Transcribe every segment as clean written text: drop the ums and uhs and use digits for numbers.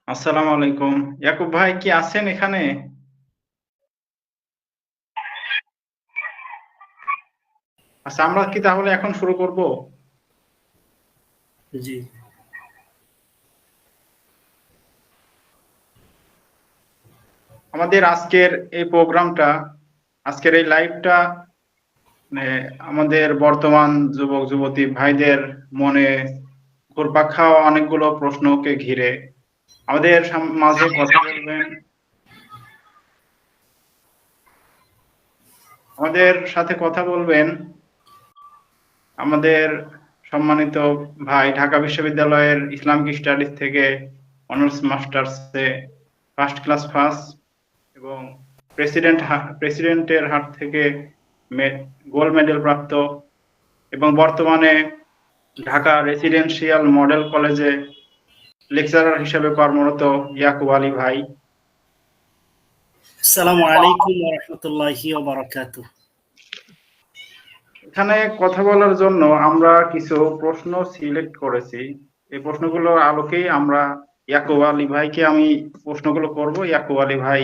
আসসালামু আলাইকুম। ইয়াকুব ভাই কি আছেন এখানে? আচ্ছা, আমরা কি তাহলে এখন শুরু করব? জি। আমাদের আজকের এই লাইভটা মানে আমাদের বর্তমান যুবক যুবতী ভাইদের মনে ঘুরপাক খাওয়া অনেকগুলো প্রশ্নকে ঘিরে আমাদের মাঝে আমাদের সাথে কথা বলবেন আমাদের সম্মানিত ভাই, ঢাকা বিশ্ববিদ্যালয়ের ইসলামিক স্টাডিজ থেকে অনার্স মাস্টার্সে ফার্স্ট ক্লাস ফার্স্ট এবং প্রেসিডেন্টের হাত থেকে গোল্ড মেডেল প্রাপ্ত এবং বর্তমানে ঢাকা রেসিডেন্সিয়াল মডেল কলেজে লেকচারার হিসেবে কর্মরত ইয়াকুব আলী ভাই। আসসালামু আলাইকুম ওয়া রাহমাতুল্লাহি ওয়া বারাকাতুহু। এখানে কথা বলার জন্য আমরা কিছু প্রশ্ন সিলেক্ট করেছি। এই প্রশ্নগুলোর আলোকেই আমরা ইয়াকুব আলী ভাইকে আমি প্রশ্নগুলো করব। ইয়াকুব আলী ভাই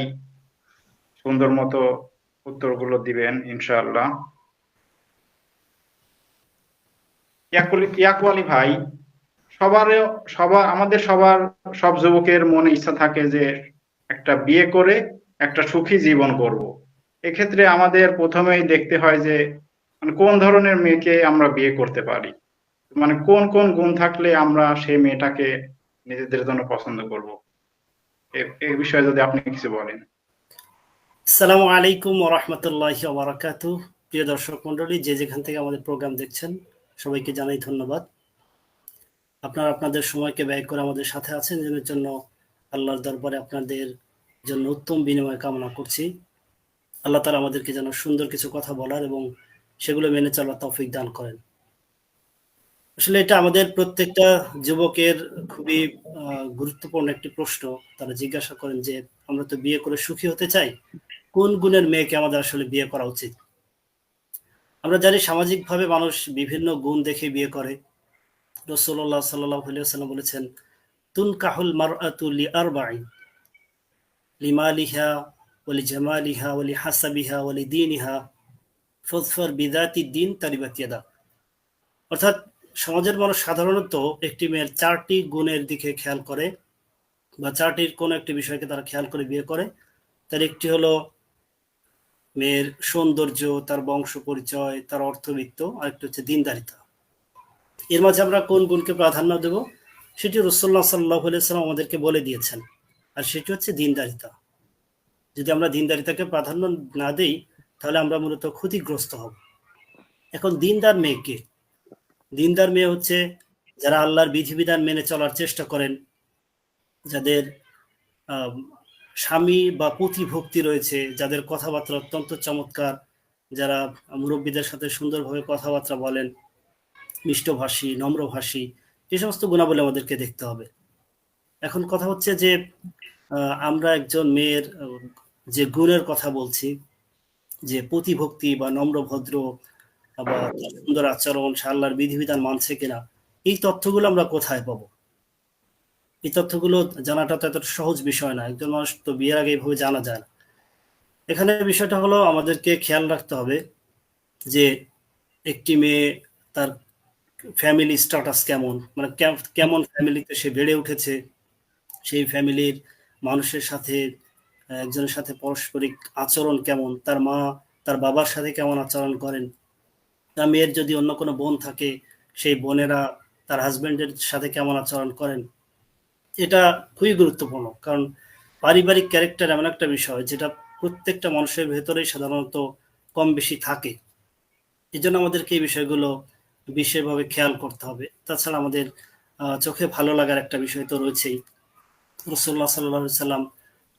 সুন্দর মতো উত্তরগুলো দিবেন ইনশাআল্লাহ। ইয়াকুব আলী ভাই, সবার সবার সব যুবকের মনে ইচ্ছা থাকে যে একটা বিয়ে করে একটা সুখী জীবন করব। এক্ষেত্রে আমাদের প্রথমেই দেখতে হয় যে মানে কোন ধরনের মেয়েকে আমরা বিয়ে করতে পারি, মানে কোন কোন গুণ থাকলে আমরা সেই মেয়েটাকে নিজেদের জন্য পছন্দ করব। এই বিষয়ে যদি আপনি কিছু বলেন। আসসালামু আলাইকুম ওয়া রাহমাতুল্লাহি ওয়া বারাকাতুহু। প্রিয় দর্শক মণ্ডলী, যে যেখান থেকে আমাদের প্রোগ্রাম দেখছেন সবাইকে জানাই ধন্যবাদ। আপনারা আপনাদের সময়কে ব্যয় করে আমাদের সাথে আছেন, এর জন্য আল্লাহর দরবারে আপনাদের জন্য উত্তম বিনিময় কামনা করছি। আল্লাহ তাআলা আমাদেরকে যেন সুন্দর কিছু কথা বলার এবং সেগুলো মেনে চলার তৌফিক দান করেন। আসলে এটা আমাদের প্রত্যেকটা যুবকের খুবই গুরুত্বপূর্ণ একটি প্রশ্ন। তারা জিজ্ঞাসা করেন যে আমরা তো বিয়ে করে সুখী হতে চাই, কোন গুণের মেয়েকে আমাদের আসলে বিয়ে করা উচিত? আমরা জানি সামাজিকভাবে মানুষ বিভিন্ন গুণ দেখে বিয়ে করে। রাসূলুল্লাহ সাল্লাল্লাহু আলাইহি ওয়াসাল্লাম বলেছেন, তুনকাহুল মারআতু লিআরবাঈন, লিমালিহা ওয়া লিজামালিহা ওয়া লিহাসাবিহা ওয়া লিদীনিহা ফাযফার বিযাতিদ দ্বীন তারিবাত ইয়াদাক। অর্থাৎ সমাজের মানুষ সাধারণত একটি মেয়ের ৪টি গুণের দিকে খেয়াল করে বা ৪টির কোনো একটি বিষয়কে তারা খেয়াল করে বিয়ে করে। তার একটি হলো মেয়ের সৌন্দর্য, তার বংশ পরিচয়, তার অর্থবিত্ত, আরেকটি হচ্ছে দীনদারিতা। এর মাঝে আমরা কোন গুণকে প্রাধান্য দেব সেটি রাসূলুল্লাহ সাল্লাল্লাহু আলাইহি ওয়াসাল্লাম আমাদেরকে বলে দিয়েছেন। আর সেটি হচ্ছে দীনদারিতা। যদি আমরা দীনদারিতাকে প্রাধান্য না দেই তাহলে আমরা মূলত ক্ষতিগ্রস্ত হব। এখন দিনদার মেয়ে কে? দিনদার মেয়ে হচ্ছে যারা আল্লাহর বিধিবিধান মেনে চলার চেষ্টা করেন, যাদের আম স্বামী বা পতিভক্তি রয়েছে, যাদের কথাবার্তা অত্যন্ত চমৎকার, যারা মুরব্বিদের সাথে সুন্দরভাবে কথাবার্তা বলেন, মিষ্টভাষী, নম্রভাষী, এই সমস্ত গুণাবলী আমাদেরকে দেখতে হবে। এখন কথা হচ্ছে যে আমরা একজন মেয়ের যে গুণের কথা বলছি, যে পতিভক্তি বা নম্র-ভদ্র বা সুন্দর আচরণ, সে আল্লাহর বিধিবিধান মানছে কিনা, এই তথ্যগুলো আমরা কোথায় পাবো? এই তথ্যগুলো জানাটা তো এতটা সহজ বিষয় না। একজন মানুষ তো বিয়ের আগে এভাবে জানা যায় না। এখানে বিষয়টা হলো আমাদেরকে খেয়াল রাখতে হবে যে একটি মেয়ে তার ফ্যামিলি স্ট্যাটাস কেমন, মানে কেমন ফ্যামিলিতে সে বেড়ে উঠেছে, সেই ফ্যামিলির মানুষের সাথে একজনের সাথে পারস্পরিক আচরণ কেমন, তার মা তার বাবার সাথে কেমন আচরণ করেন, তার মেয়ের যদি অন্য কোনো বোন থাকে সেই বোনেরা তার হাজবেন্ডের সাথে কেমন আচরণ করেন। এটা খুবই গুরুত্বপূর্ণ, কারণ পারিবারিক ক্যারেক্টার এমন একটা বিষয় যেটা প্রত্যেকটা মানুষের ভেতরেই সাধারণত কম বেশি থাকে। এই জন্য আমাদেরকে এই বিষয়গুলো বিশেষভাবে খেয়াল করতে হবে। তাছাড়া আমাদের চোখে ভালো লাগার একটা বিষয় তো রয়েছেই। রাসূলুল্লাহ সাল্লাল্লাহু আলাইহি সাল্লাম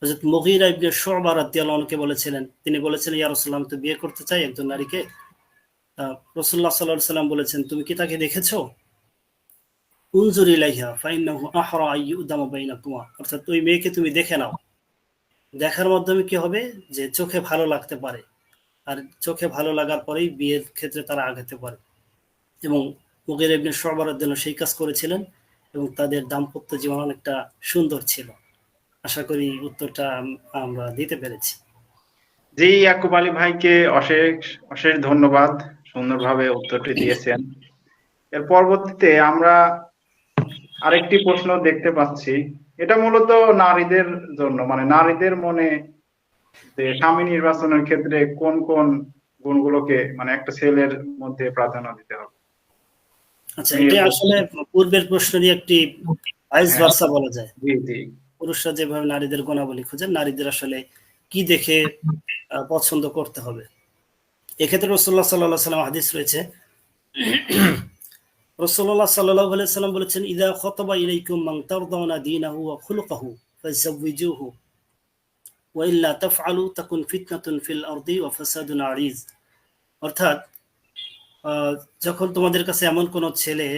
হযরত মুগীরা ইবনে শু'বা রাদিয়াল্লাহু আনহু কে বলেছিলেন, তিনি বলেছিলেন, ইয়া রাসূলুল্লাহ, আমি তো বিয়ে করতে চাই একজন নারীকে। রাসূলুল্লাহ সাল্লাল্লাহু আলাইহি সাল্লাম বলেছেন, তুমি কি তাকে দেখেছো? উনজুর ইলাইহা ফাইন্নাহু আহরা আইয়ুদামা বাইনাকুমা, অর্থাৎ ওই মেয়েকে তুমি দেখে নাও। দেখার মাধ্যমে কি হবে যে চোখে ভালো লাগতে পারে, আর চোখে ভালো লাগার পরেই বিয়ের ক্ষেত্রে তারা আগাতে পারে। এবং মুগীরা ইবনে শু'বা রাদিয়াল্লাহু সেই কাজ করেছিলেন এবং তাদের দাম্পত্য জীবন অনেকটা সুন্দর ছিল। আশা করি উত্তরটা আমরা দিতে পেরেছি। জি, ইয়াকুব আলী ভাইকে অশেষ অশেষ ধন্যবাদ, সুন্দরভাবে উত্তরটি দিয়েছেন। এর পরবর্তীতে আমরা আরেকটি প্রশ্ন দেখতে পাচ্ছি, এটা মূলত নারীদের জন্য, মানে নারীদের মনে যে স্বামী নির্বাচনের ক্ষেত্রে কোন কোন গুণগুলোকে মানে একটা ছেলের মধ্যে প্রাধান্য দিতে হবে। আচ্ছা, এটা আসলে পূর্বের প্রশ্নেরই একটি ভাইস হ্যাঁ, ভার্সা বলা যায়। জি জি পুরুষরা যেভাবে নারীদের গুণাবলী খোঁজেন, নারীদের আসলে কি দেখে পছন্দ করতে হবে। এক্ষেত্রে রাসূলুল্লাহ সাল্লাল্লাহু আলাইহি ওয়াসাল্লাম হাদিস রয়েছে, রাসূলুল্লাহ সাল্লাল্লাহু আলাইহি ওয়াসাল্লাম বলেছেন, ইযা খাতাবা ইলাইকুম মান তারদাউনা দীনাহু ওয়া খুলুকাহু ফাযাওয়িজুহু ওয়া ইল্লা তাফআলু তাকুন ফিতনাতুন ফিল আরদি ওয়া ফাসাদুন আরিজ। অর্থাৎ যখন তোমাদের কাছে এমন কোন ছেলে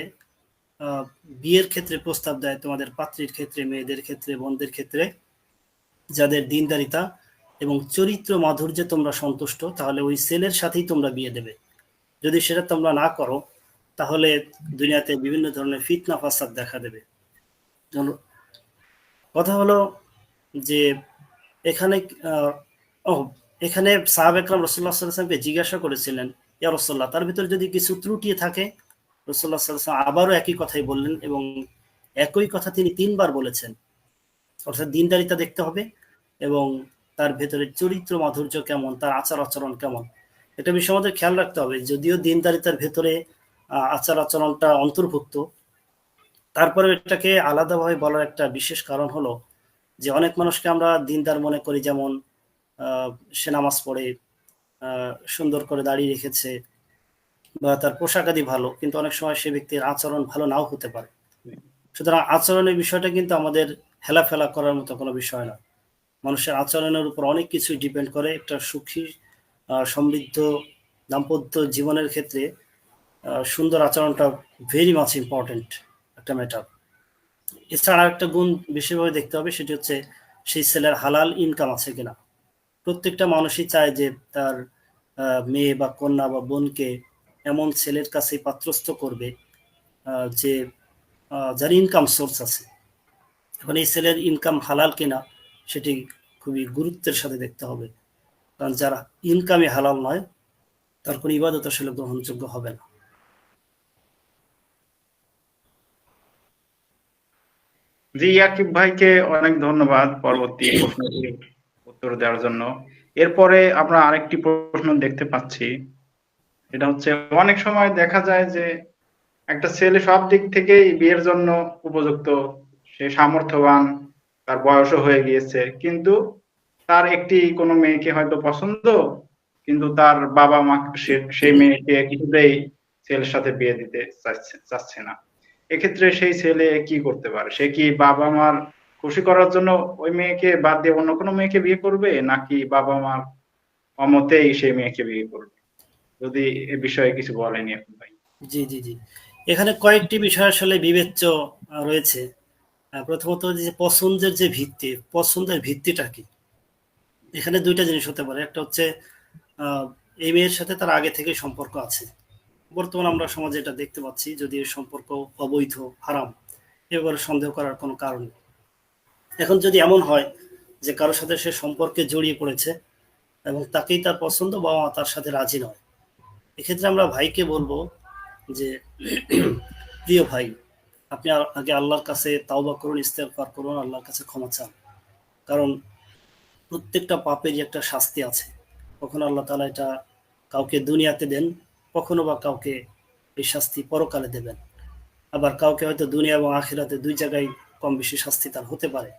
বিয়ের ক্ষেত্রে প্রস্তাব দেয়, তোমাদের পাত্রীর ক্ষেত্রে, মেয়েদের ক্ষেত্রে, বোনদের ক্ষেত্রে, যাদের দিনদারিতা এবং চরিত্র মাধুর্যে তোমরা সন্তুষ্ট, তাহলে ওই ছেলের সাথেই তোমরা বিয়ে দেবে। যদি সেটা তোমরা না করো, তাহলে দুনিয়াতে বিভিন্ন ধরনের ফিতনা ফাসাদ দেখা দেবে। কথা হলো যে এখানে এখানে সাহাবা একরাম রাসূলুল্লাহ সাল্লাল্লাহু আলাইহি ওয়াসাল্লামকে জিজ্ঞাসা করেছিলেন, ইয়া রাসূলুল্লাহ, তার ভিতরে যদি কিছু ত্রুটি থাকে? রাসূলুল্লাহ সাল্লাল্লাহু আলাইহি ওয়াসাল্লাম আবারও একই কথাই বললেন, এবং একই কথা তিনি 3 বার বলেছেন। অর্থাৎ দিনদারিতা দেখতে হবে, এবং তার ভেতরে চরিত্র মাধুর্য কেমন, তার আচার আচরণ কেমন, এটা বিষয় আমাদের খেয়াল রাখতে হবে। যদিও দিনদারিতার ভেতরে আচার আচরণটা অন্তর্ভুক্ত, তারপরে এটাকে আলাদাভাবে বলার একটা বিশেষ কারণ হলো যে অনেক মানুষকে আমরা দিনদার মনে করি, যেমন সে নামাজ পড়ে, সুন্দর করে দাড়ি রেখেছে, বা তার পোশাক আদি ভালো, কিন্তু অনেক সময় সে ব্যক্তির আচরণ ভালো নাও হতে পারে। সুতরাং আচরণের বিষয়টা কিন্তু আমাদের হেলাফেলা করার মতো কোনো বিষয় না। মানুষের আচরণের উপর অনেক কিছু ডিপেন্ড করে। একটা সুখী সমৃদ্ধ দাম্পত্য জীবনের ক্ষেত্রে সুন্দর আচরণটা ভেরি মাচ ইম্পর্টেন্ট একটা ম্যাটার। এছাড়া একটা গুণ বিশেষভাবে দেখতে হবে, সেটি হচ্ছে সেই ছেলের হালাল ইনকাম আছে কিনা। প্রত্যেকটা মানুষই চায় যে তার মেয়ে বা কন্যা বা বোনকে এমন ছেলের কাছে পাত্রস্থ করবে যে যার ইনকাম সোর্স আছে। এখন এই ছেলের ইনকাম হালাল কিনা সেটি খুবই গুরুত্বের সাথে দেখতে হবে, কারণ যারা ইনকামে হালাল নয়, তার কোনো ইবাদত আসলে গ্রহণযোগ্য হবে না। জি, ইয়াকিব ভাইকে অনেক ধন্যবাদ পরবর্তী প্রশ্নটির উত্তর দেওয়ার জন্য। এরপরে আমরা আরেকটি প্রশ্ন দেখতে পাচ্ছি, এটা হচ্ছে অনেক সময় দেখা যায় যে একটা ছেলে সব দিক থেকেই বিয়ের জন্য উপযুক্ত, সে সামর্থ্যবান, তার বয়সও হয়ে গিয়েছে, কিন্তু তার একটি কোনো মেয়েকে হয়তো পছন্দ, কিন্তু তার বাবা মা সেই মেয়েকে কিছুতেই ছেলের সাথে বিয়ে দিতে চাচ্ছে না। এক্ষেত্রে সেই ছেলে কি করতে পারে? সে কি বাবা মার খুশি করার জন্য ওই মেয়েকে বাদ দিয়ে অন্য কোনো মেয়েকে বিয়ে করবে, নাকি বাবা মার অমতেই সেই মেয়েকে বিয়ে করবে? যদি এ বিষয়ে কিছু বলেন এখন ভাই। জি জি জি, এখানে কয়েকটি বিষয় আসলে বিবেচ্য রয়েছে। প্রথমত যে পছন্দের যে ভিত্তি, পছন্দের ভিত্তিটা কি। এখানে দুইটা জিনিস হতে পারে। একটা হচ্ছে এই মেয়ের সাথে তার আগে থেকে সম্পর্ক আছে। বর্তমানে আমরা সমাজে এটা দেখতে পাচ্ছি, যদি এই সম্পর্ক অবৈধ, হারাম, এবারে সন্দেহ করার কোনো কারণ নেই। এখন যদি এমন হয় যে কারোর সাথে সে সম্পর্কে জড়িয়ে পড়েছে এবং তাকেই তার পছন্দ, বাবা মা তার সাথে রাজি নয়, এক্ষেত্রে আমরা ভাইকে বলবো যে প্রিয় ভাই, আপনি আগে আল্লাহর কাছে তাওবা করুন, ইস্তেগফার করুন, আল্লাহর কাছে ক্ষমা চান। কারণ প্রত্যেকটা পাপেরই একটা শাস্তি আছে। কখনো আল্লাহ তাআলা এটা কাউকে দুনিয়াতে দেন, কখনো বা কাউকে এই শাস্তি পরকালে দেবেন। আবার কাউকে হয়তো দুনিয়া এবং আখিরাতে দুই জায়গায় কম বেশি শাস্তি তার হতে পারে।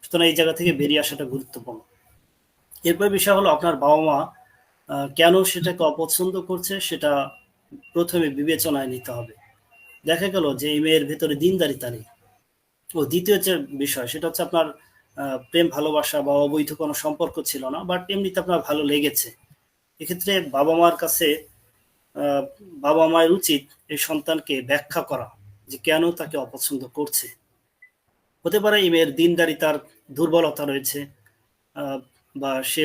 সুতরাং এই জায়গা থেকে বেরিয়ে আসাটা গুরুত্বপূর্ণ। এরপর বিষয় হলো আপনার বাবা মা কেন সেটাকে অপছন্দ করছে, সেটা প্রথমে বিবেচনায় নিতে হবে। দেখা গেল যে এই মেয়ের ভেতরে দিনদারিতা নেই। ও দ্বিতীয় যে বিষয়, সেটা হচ্ছে আপনার প্রেম ভালোবাসা বা অবৈধ কোনো সম্পর্ক ছিল না, বাট এমনিতে আপনার ভালো লেগেছে। এক্ষেত্রে বাবা মার কাছে আহ, বাবা মায়ের উচিত এই সন্তানকে ব্যাখ্যা করা যে কেন তাকে অপছন্দ করছে। হতে পারে এই মেয়ের দিনদারিতার দুর্বলতা রয়েছে, আহ, বা সে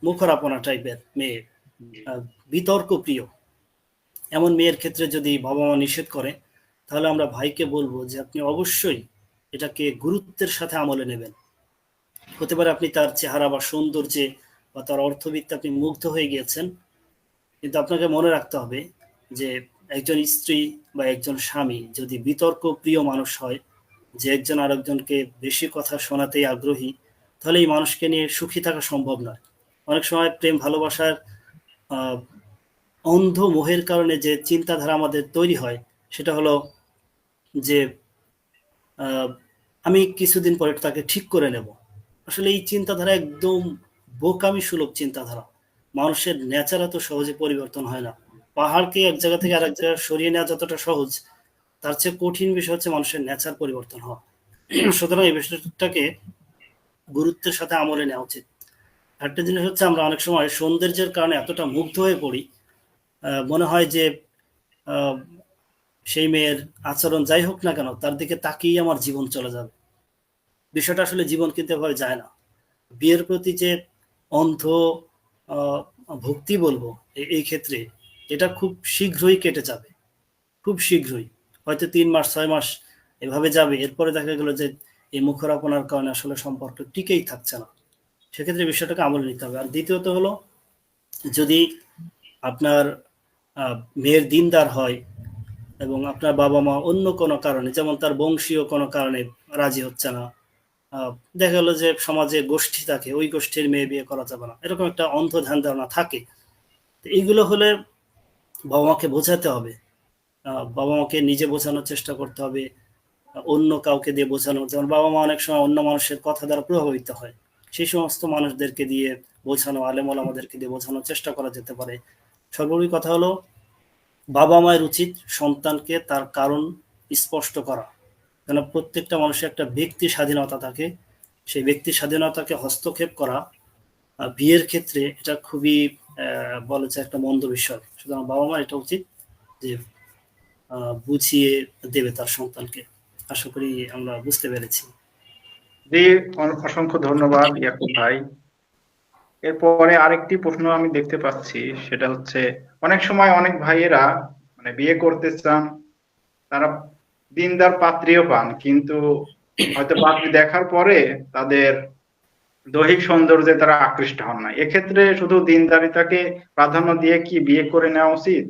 মুখরাপনা টাইপের মেয়ে, আহ, বিতর্ক প্রিয়। এমন মেয়ের ক্ষেত্রে যদি বাবা মা নিষেধ করে, তাহলে আমরা ভাইকে বলবো যে আপনি অবশ্যই এটাকে গুরুত্বের সাথে আমলে নেবেন। হতে পারে আপনি তার চেহারা বা সৌন্দর্যে বা তার অর্থবিত্তে আপনি মুগ্ধ হয়ে গিয়েছেন, কিন্তু আপনাকে মনে রাখতে হবে যে একজন স্ত্রী বা একজন স্বামী যদি বিতর্ক প্রিয় মানুষ হয়, যে একজন আরেকজনকে বেশি কথা শোনাতেই আগ্রহী, তাহলে এই মানুষকে নিয়ে সুখী থাকা সম্ভব নয়। অনেক সময় প্রেম ভালোবাসার আহ, অন্ধ মোহের কারণে যে চিন্তাধারা আমাদের তৈরি হয়, সেটা হলো যে আহ, আমি কিছুদিন পরে তাকে ঠিক করে নেব। আসলে এই চিন্তাধারা একদম বোকামি সুলভ চিন্তাধারা। মানুষের নেচার এত সহজে পরিবর্তন হয় না। পাহাড়কে এক জায়গা থেকে আরেক জায়গায় সরিয়ে নেওয়া যতটা সহজ, তার চেয়ে কঠিন বিষয় হচ্ছে মানুষের নেচার পরিবর্তন হওয়া। সুতরাং এই বিষয়টাকে গুরুত্বের সাথে আমলে নেওয়া উচিত। একটা জিনিস হচ্ছে, আমরা অনেক সময় সৌন্দর্যের কারণে এতটা মুগ্ধ হয়ে পড়ি, মনে হয় যে আহ, সেই মেয়ের আচরণ যাই হোক না কেন তার দিকে তাকিয়ে আমার জীবন চলে যাবে। বিষয়টা আসলে জীবন কিন্তু এভাবে যায় না। বিয়ের প্রতি যে অন্ধ আহ, ভক্তি বলবো এই ক্ষেত্রে, এটা খুব শীঘ্রই কেটে যাবে, খুব শীঘ্রই। হয়তো 3 মাস 6 মাস এভাবে যাবে, এরপরে দেখা গেল যে এই মুখরাপনার কারণে আসলে সম্পর্ক টিকেই থাকছে না। সেক্ষেত্রে বিষয়টাকে আমলে নিতে হবে। আর দ্বিতীয়ত হলো, যদি আপনার মেয়ের দিনদার হয় এবং আপনার বাবা মা অন্য কোনো কারণে, যেমন তার বংশীয় কোনো কারণে রাজি হচ্ছে না, আহ, দেখা গেলো যে সমাজে গোষ্ঠী থাকে, ওই গোষ্ঠীর মেয়ে বিয়ে করা যাবে না, এরকম একটা অন্ধ ধ্যান ধারণা থাকে, তো এইগুলো হলে বাবা মাকে বোঝাতে হবে। বাবা মাকে নিজে বোঝানোর চেষ্টা করতে হবে, অন্য কাউকে দিয়ে বোঝানো। যেমন বাবা মা অনেক সময় অন্য মানুষের কথা দ্বারা প্রভাবিত হয়, সেই সমস্ত মানুষদেরকে দিয়ে বোঝানো, আলেম ওলামাদেরকে দিয়ে বোঝানোর চেষ্টা করা যেতে পারে। সর্বোপরি কথা হলো, বাবা মায়ের উচিত সন্তানকে তার কারণ স্পষ্ট করা। কেন, প্রত্যেকটা মানুষের একটা ব্যক্তি স্বাধীনতা থাকে, সেই ব্যক্তি স্বাধীনতাকে হস্তক্ষেপ করা বিয়ের ক্ষেত্রে এটা খুবই বলা যায় একটা মন্দ বিষয়। সুতরাং বাবা মা এটা উচিত যে বুঝিয়ে দেবে তার সন্তানকে। আশা করি আমরা বুঝতে পেরেছি। জি, অসংখ্য ধন্যবাদ ইয়াকুব ভাই। এরপরে আরেকটি প্রশ্ন আমি দেখতে পাচ্ছি, সেটা হচ্ছে অনেক সময় অনেক ভাইয়েরা মানে বিয়ে করতে চান, তারা দিনদার পাত্রীও পান, কিন্তু হয়তো পাত্রী দেখার পরে তাদের দৈহিক সৌন্দর্যে তারা আকৃষ্ট হন না। এক্ষেত্রে শুধু দিনদারিতাকে প্রাধান্য দিয়ে কি বিয়ে করে নেওয়া উচিত?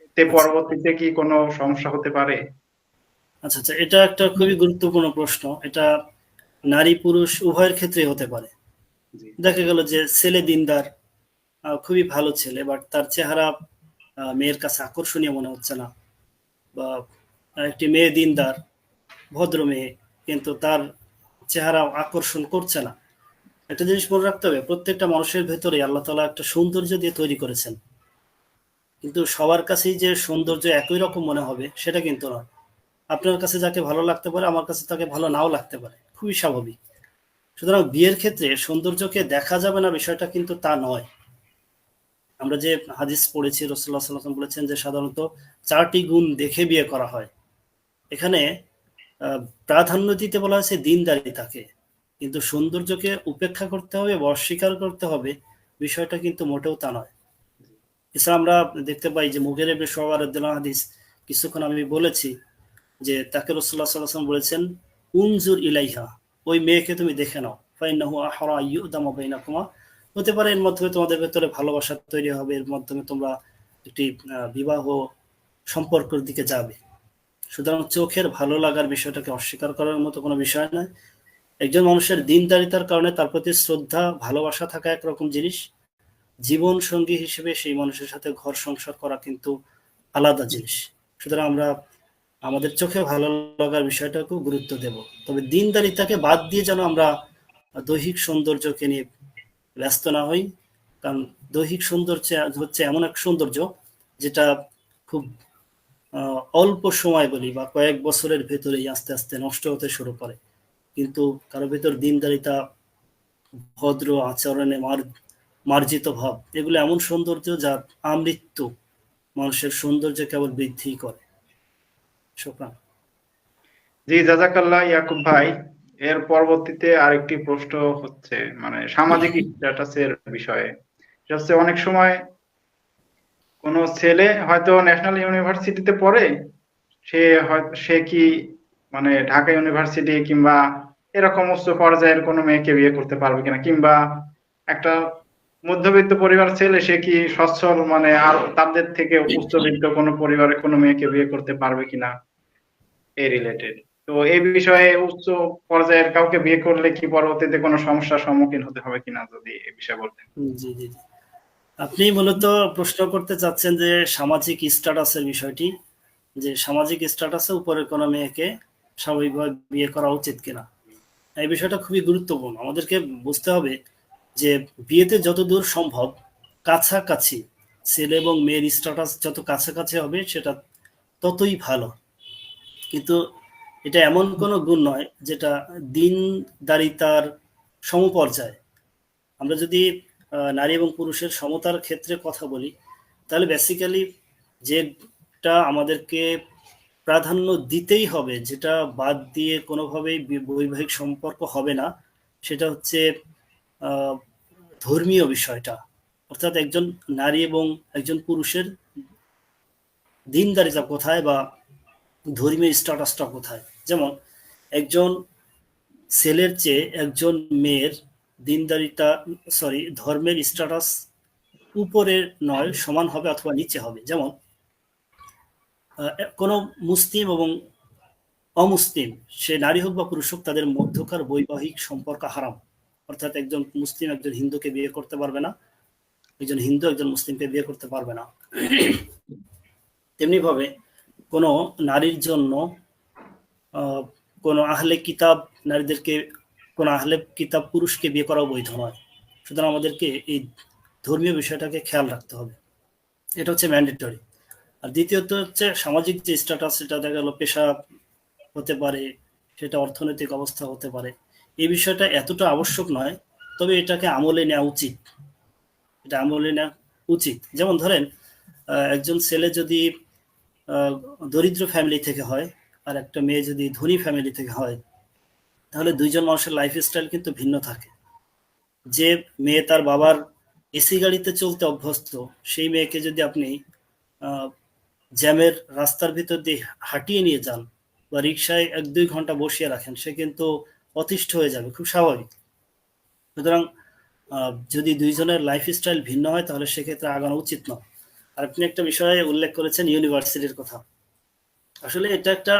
এতে আচ্ছা পরবর্তীতে কি কোনো সমস্যা হতে পারে? আচ্ছা আচ্ছা, এটা একটা খুবই গুরুত্বপূর্ণ প্রশ্ন। এটা নারী পুরুষ উভয়ের ক্ষেত্রে হতে পারে। জি। দেখা গেল যে ছেলে দিনদার, খুবই ভালো ছেলে, বাট তার চেহারা মেয়ের কাছে আকর্ষণীয় মনে হচ্ছে না। বা একটি মেয়ে দিনদার, ভদ্র মেয়ে, কিন্তু তার চেহারা আকর্ষণ করছে না। একটা জিনিস মনে রাখতে হবে, প্রত্যেকটা মানুষের ভেতরে আল্লাহ তাআলা একটা সৌন্দর্য দিয়ে তৈরি করেছেন, কিন্তু সবার কাছেই যে সৌন্দর্য একই রকম মনে হবে সেটা কিন্তু নয়। আপনার কাছে যাকে ভালো লাগতে পারে, আমার কাছে তাকে ভালো নাও লাগতে পারে, খুবই স্বাভাবিক। সুতরাং বিয়ের ক্ষেত্রে সৌন্দর্যকে দেখা যাবে না বিষয়টা কিন্তু তা নয়। আমরা যে হাদিস পড়েছি, রাসূলুল্লাহ সাল্লাল্লাহু আলাইহি ওয়াসাল্লাম বলেছেন যে সাধারণত 4টি গুণ দেখে বিয়ে করা হয়। এখানে আহ, প্রাধান্য দিতে বলা হয়েছে দিনদারিতাকে, কিন্তু সৌন্দর্যকে উপেক্ষা করতে হবে বা অস্বীকার করতে হবে, বিষয়টা কিন্তু মোটেও তা নয়। এছাড়া আমরা দেখতে পাই যে মুগের ইবনে শুআবা রাদিয়াল্লাহু আনহু হাদিস কিছুক্ষণ আমি বলেছি, যে তাকে রাসূলুল্লাহ সাল্লাল্লাহু আলাইহি ওয়াসাল্লাম বলেছেন, উনজুর ইলাইহা, ওই মেয়েকে তুমি দেখে নাও, ফাইন্নাহু আহরা ইউদামা বাইনাকুমা, হতে পারে এর মাধ্যমে তোমাদের ভেতরে ভালোবাসা তৈরি হবে, এর মাধ্যমে তোমরা একটি বিবাহ সম্পর্কের দিকে যাবে। সুতরাং চোখের ভালো লাগার বিষয়টাকে অস্বীকার করার মতো কোনো বিষয় নয়। একজন মানুষের দিনদারিতার কারণে তার প্রতি শ্রদ্ধা ভালোবাসা থাকা একরকম জিনিস, জীবন সঙ্গী হিসেবে সেই মানুষের সাথে ঘর সংসার করা কিন্তু আলাদা জিনিস। সুতরাং আমরা আমাদের চোখে ভালো লাগার বিষয়টাকেও গুরুত্ব দেব, তবে দিনদারিতাকে বাদ দিয়ে যেন আমরা দৈহিক সৌন্দর্যকে নিয়ে ব্যস্ত না হই। কারণ দৈহিক সৌন্দর্য হচ্ছে এমন এক সৌন্দর্য যেটা খুব অল্প সময় বলি বা কয়েক বছরের ভেতরেই আস্তে আস্তে নষ্ট হতে শুরু করে। কিন্তু কারো ভেতর দিনদারিতা, ভদ্র আচরণে মার্জিত ভাব, এগুলো এমন সৌন্দর্য যা আমৃত্যু মানুষের সৌন্দর্য কেবল বৃদ্ধি করে। শুকরান। জি, জাযাকাল্লাহ ইয়াকুব ভাই। এর পরবর্তীতে আরেকটি প্রশ্ন হচ্ছে মানে সামাজিক স্ট্যাটাসের বিষয়ে। সেটা হচ্ছে অনেক সময় কোনো ছেলে হয়তো ন্যাশনাল ইউনিভার্সিটিতে পড়ে, সে কি মানে ঢাকা ইউনিভার্সিটি কিংবা এরকম উচ্চ পর্যায়ের কোনো মেয়েকে বিয়ে করতে পারবে কিনা, কিংবা একটা মধ্যবিত্ত পরিবার ছেলে সে কি সচ্ছল মানে আর তাদের থেকে উচ্চবিত্ত কোনো পরিবারের কোনো মেয়েকে বিয়ে করতে পারবে কিনা, এই রিলেটেড। তো এই বিষয়ে উচ্চ পর্যায়ের কাউকে বিয়ে করলে কি পরবর্তীতে কোনো সমস্যার সম্মুখীন হতে হবে কিনা, যদি এই বিষয়ে বলতেন। জি জি জি। আপনি মূলত প্রশ্ন করতে চাচ্ছেন যে সামাজিক স্ট্যাটাসের বিষয়টি, যে সামাজিক স্ট্যাটাসে উপরের কোনো মেয়েকে স্বাভাবিকভাবে বিয়ে করা উচিত কিনা। এই বিষয়টা খুবই গুরুত্বপূর্ণ। আমাদেরকে বুঝতে হবে যে বিয়েতে যতদূর সম্ভব কাছাকাছি ছেলে এবং মেয়ের স্ট্যাটাস যত কাছাকাছি হবে সেটা ততই ভালো। কিন্তু এটা এমন কোনো গুণ নয় যেটা দিনদারিতার সমপর্যায়। আমরা যদি নারী এবং পুরুষের সমতার ক্ষেত্রে কথা বলি, তাহলে বেসিক্যালি যেটা আমাদেরকে প্রাধান্য দিতেই হবে, যেটা বাদ দিয়ে কোনোভাবেই বৈবাহিক সম্পর্ক হবে না, সেটা হচ্ছে আহ, ধর্মীয় বিষয়টা। অর্থাৎ একজন নারী এবং একজন পুরুষের দিনদারিতা কোথায় বা ধর্মীয় স্ট্যাটাসটা কোথায়। যেমন একজন ছেলের চেয়ে একজন মেয়ের দিনদারিতা, সরি, ধর্মের স্ট্যাটাস উপরে নয়, সমান হবে অথবা নিচে হবে। যেমন কোনো মুসলিম এবং অমুসলিম, সে নারী হোক বা পুরুষ হোক, তাদের মধ্যকার বৈবাহিক সম্পর্ক হারাম। অর্থাৎ একজন মুসলিম একজন হিন্দুকে বিয়ে করতে পারবে না, একজন হিন্দু একজন মুসলিমকে বিয়ে করতে পারবে না। তেমনি ভাবে কোনো নারীর জন্য আহ, কোনো আহলে কিতাব নারীদেরকে, কোনো আহলে কিতাব পুরুষকে বিয়ে করা বৈধ নয়। সুতরাং আমাদেরকে এই ধর্মীয় বিষয়টাকে খেয়াল রাখতে হবে, এটা হচ্ছে ম্যান্ডেটরি। আর দ্বিতীয়ত হচ্ছে সামাজিক যে স্ট্যাটাস, সেটা দেখা গেল পেশা হতে পারে, সেটা অর্থনৈতিক অবস্থা হতে পারে। এই বিষয়টা এতটা আবশ্যক নয়, তবে এটাকে আমলে নেওয়া উচিত, এটা আমলে নেওয়া উচিত। যেমন ধরেন একজন ছেলে যদি দরিদ্র ফ্যামিলি থেকে হয় আর একটা মেয়ে যদি ধনী ফ্যামিলি থেকে হয়, তাহলে দুইজন মানুষের লাইফ স্টাইল কিন্তু ভিন্ন থাকে। যে মেয়ে তার বাবার এসি গাড়িতে চলতে অভ্যস্ত, সেই মেয়েকে যদি আপনি জ্যামের রাস্তার ভিতর দিয়ে হাঁটিয়ে নিয়ে যান বা রিক্সায় 1-2 ঘন্টা বসিয়ে রাখেন, সে কিন্তু অতিষ্ঠ হয়ে যাবে, খুব স্বাভাবিক। সুতরাং যদি দুইজনের লাইফ স্টাইল ভিন্ন হয়, তাহলে সেক্ষেত্রে আগানো উচিত নয়। আর আপনি একটা বিষয়ে উল্লেখ করেছেন ইউনিভার্সিটির কথা। আসলে এটা একটা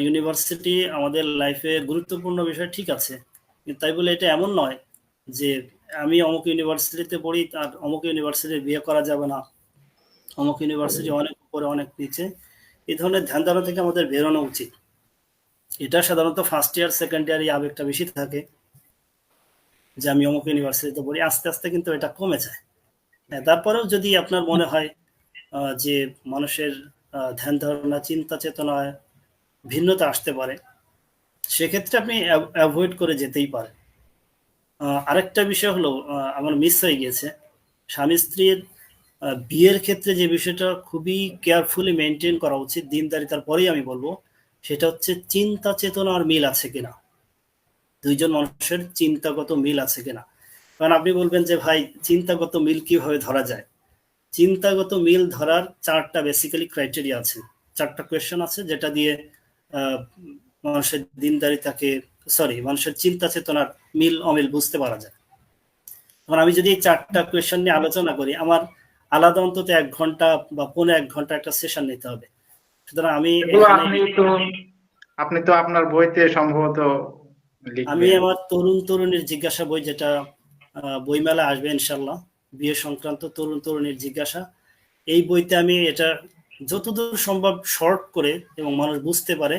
ইউনিভার্সিটি আমাদের লাইফে গুরুত্বপূর্ণ বিষয়, ঠিক আছে, কিন্তু তাই বলে এটা এমন নয় যে আমি অমুক ইউনিভার্সিটিতে পড়ি আর অমুক ইউনিভার্সিটি বিয়ে করা যাবে না, অমুক ইউনিভার্সিটি অনেক উপরে অনেক নিচে। এই ধরনের ধ্যান ধারণা থেকে আমাদের বেরোনো উচিত। এটা সাধারণত ফার্স্ট ইয়ার সেকেন্ড ইয়ার এই আবেগটা বেশি থাকে যে আমি অমুক ইউনিভার্সিটিতে পড়ি, আস্তে আস্তে কিন্তু এটা কমে যায়। হ্যাঁ, তারপরেও যদি আপনার মনে হয় যে মানুষের ধ্যান ধারণা চিন্তা চেতনায় ভিন্নতা আসতে পারে, সেক্ষেত্রে আপনি অ্যাভয়েড করে যেতেই পারেন। আরেকটা বিষয় হলো, আমার মিস হয়ে গিয়েছে, স্বামী স্ত্রীর বিয়ের ক্ষেত্রে যে বিষয়টা খুবই কেয়ারফুলি মেনটেন করা উচিত, দিনদারিতার পরেই আমি বলবো, সেটা হচ্ছে চিন্তা চেতনার মিল আছে কিনা, দুইজন মানুষের চিন্তাগত মিল আছে কিনা। কারণ আপনি বলবেন যে ভাই চিন্তাগত মিল কিভাবে ধরা যায়। চিন্তাগত মিল ধরার 4টা বেসিক্যালি ক্রাইটেরিয়া আছে, 4টা কোয়েশ্চেন আছে, যেটা দিয়ে আহ, মানুষের দিনদারিতাকে, সরি, মানুষের চিন্তা চেতনার মিল অমিল বুঝতে পারা যায়। তখন আমি যদি এই 4টা কোয়েশ্চেন নিয়ে আলোচনা করি, আমার আলাদা অন্তত 1 ঘন্টা বা 1.25 ঘন্টা একটা সেশন নিতে হবে। সুতরাং আমি এগুলো এখানে, আপনি তো আপনার বইতে সম্ভবত আমি লিখবেন। আমার তরুণ তরুণীর জিজ্ঞাসা বই, যেটা বইমেলা আসবে ইনশাল্লাহ, বিয়ে সংক্রান্ত তরুণ তরুণীর জিজ্ঞাসা, এই বইতে আমি এটা যতদূর সম্ভব শর্ট করে এবং মানুষ বুঝতে পারে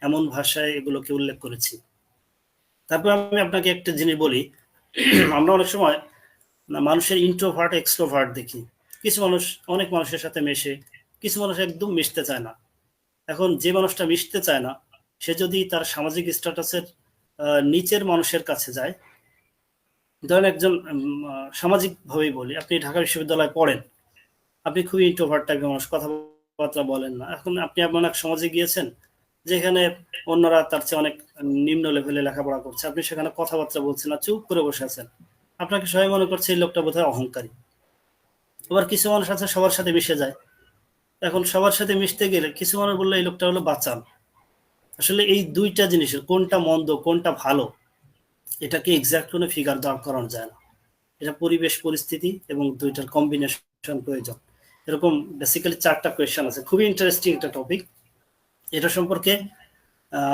এমন ভাষায় এগুলোকে উল্লেখ করেছি। তারপর আমি আপনাকে একটা জিনিস বলি, আমরা অনেক সময় মানুষের ইন্ট্রোভার্ট এক্সট্রোভার্ট দেখি। কিছু মানুষ অনেক মানুষের সাথে মেশে, কিছু মানুষ একদম মিশতে চায় না। এখন যে মানুষটা মিশতে চায় না, সে যদি তার সামাজিক স্ট্যাটাসের নিচের মানুষের কাছে যায়, ধরেন একজন সামাজিক ভাবেই বলি, আপনি ঢাকা বিশ্ববিদ্যালয়ে পড়েন, আপনি খুবই ইন্ট্রোভার্ট টাইপের মানুষ, কথাবার্তা বলেন না। এখন আপনি এমন এক সমাজে গিয়েছেন যেখানে অন্যরা তার চেয়ে অনেক নিম্ন লেভেলে লেখাপড়া করছে, আপনি সেখানে কথাবার্তা বলছেন না, চুপ করে বসে আছেন, আপনাকে সবাই মনে করছে এই লোকটা বোধহয় অহংকারী। আবার কিছু মানুষ আছে সবার সাথে মিশে যায়, এখন সবার সাথে মিশতে গেলে কিছু মানুষ বললো এই লোকটা হলো বাচাল। আসলে এই দুইটা জিনিসের কোনটা মন্দ কোনটা ভালো এটাকে এক্সাক্ট কোনো ফিগার দাঁড় করানো যায় না। এটা পরিবেশ পরিস্থিতি এবং দুইটার কম্বিনেশন প্রয়োজন। এরকম বেসিক্যালি 4টা কোয়েশ্চেন আছে, খুবই ইন্টারেস্টিং একটা টপিক। এটা সম্পর্কে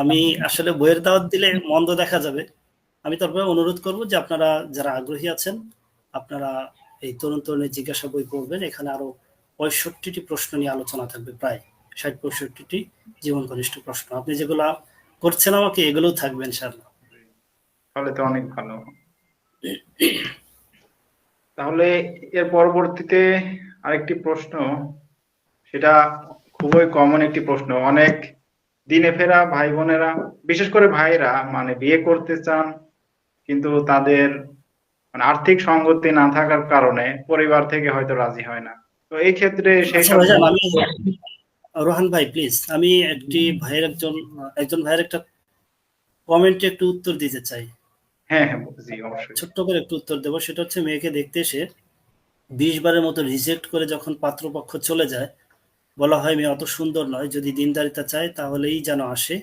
আমি আসলে বইয়ের দাওয়াত দিলে মন্দ দেখা যাবে। আমি তারপরে অনুরোধ করব যে আপনারা যারা আগ্রহী আছেন আপনারা এই তরুণ তরুণী জিজ্ঞাসা বই পড়বেন। এখানে আরো 65টি প্রশ্ন নিয়ে আলোচনা থাকবে, প্রায় 60-65টি জীবন ঘনিষ্ঠ প্রশ্ন। আপনি যেগুলা করছেন আমাকে এগুলোও থাকবে ইনশাআল্লাহ। তাহলে তো অনেক ভালো। তাহলে এর পরবর্তীতে আরেকটি প্রশ্ন, সেটা খুবই কমন একটি প্রশ্ন। অনেক দিনে ফেরা ভাই বোনেরা, বিশেষ করে ভাইরা, মানে বিয়ে করতে চান কিন্তু তাদের মানে আর্থিক সঙ্গতি না থাকার কারণে পরিবার থেকে হয়তো রাজি হয় না। তো এই ক্ষেত্রে সেই আচ্ছা সব ভাইজান, আমি রোহান ভাই প্লিজ, আমি একটি ভাইয়ের একজন ভাইয়ের একটা কমেন্টে একটু উত্তর দিতে চাই। হ্যাঁ হ্যাঁ, জি অবশ্যই। ছোট্ট করে একটু উত্তর দেবো। সেটা হচ্ছে, মেয়েকে দেখতে এসে 20 বারের মতো রিজেক্ট করে যখন পাত্রপক্ষ চলে যায়, বলা হয় মেয়ে অত সুন্দর নয়, যদি দিনদারিতা চায় তাহলেই যেন আসে,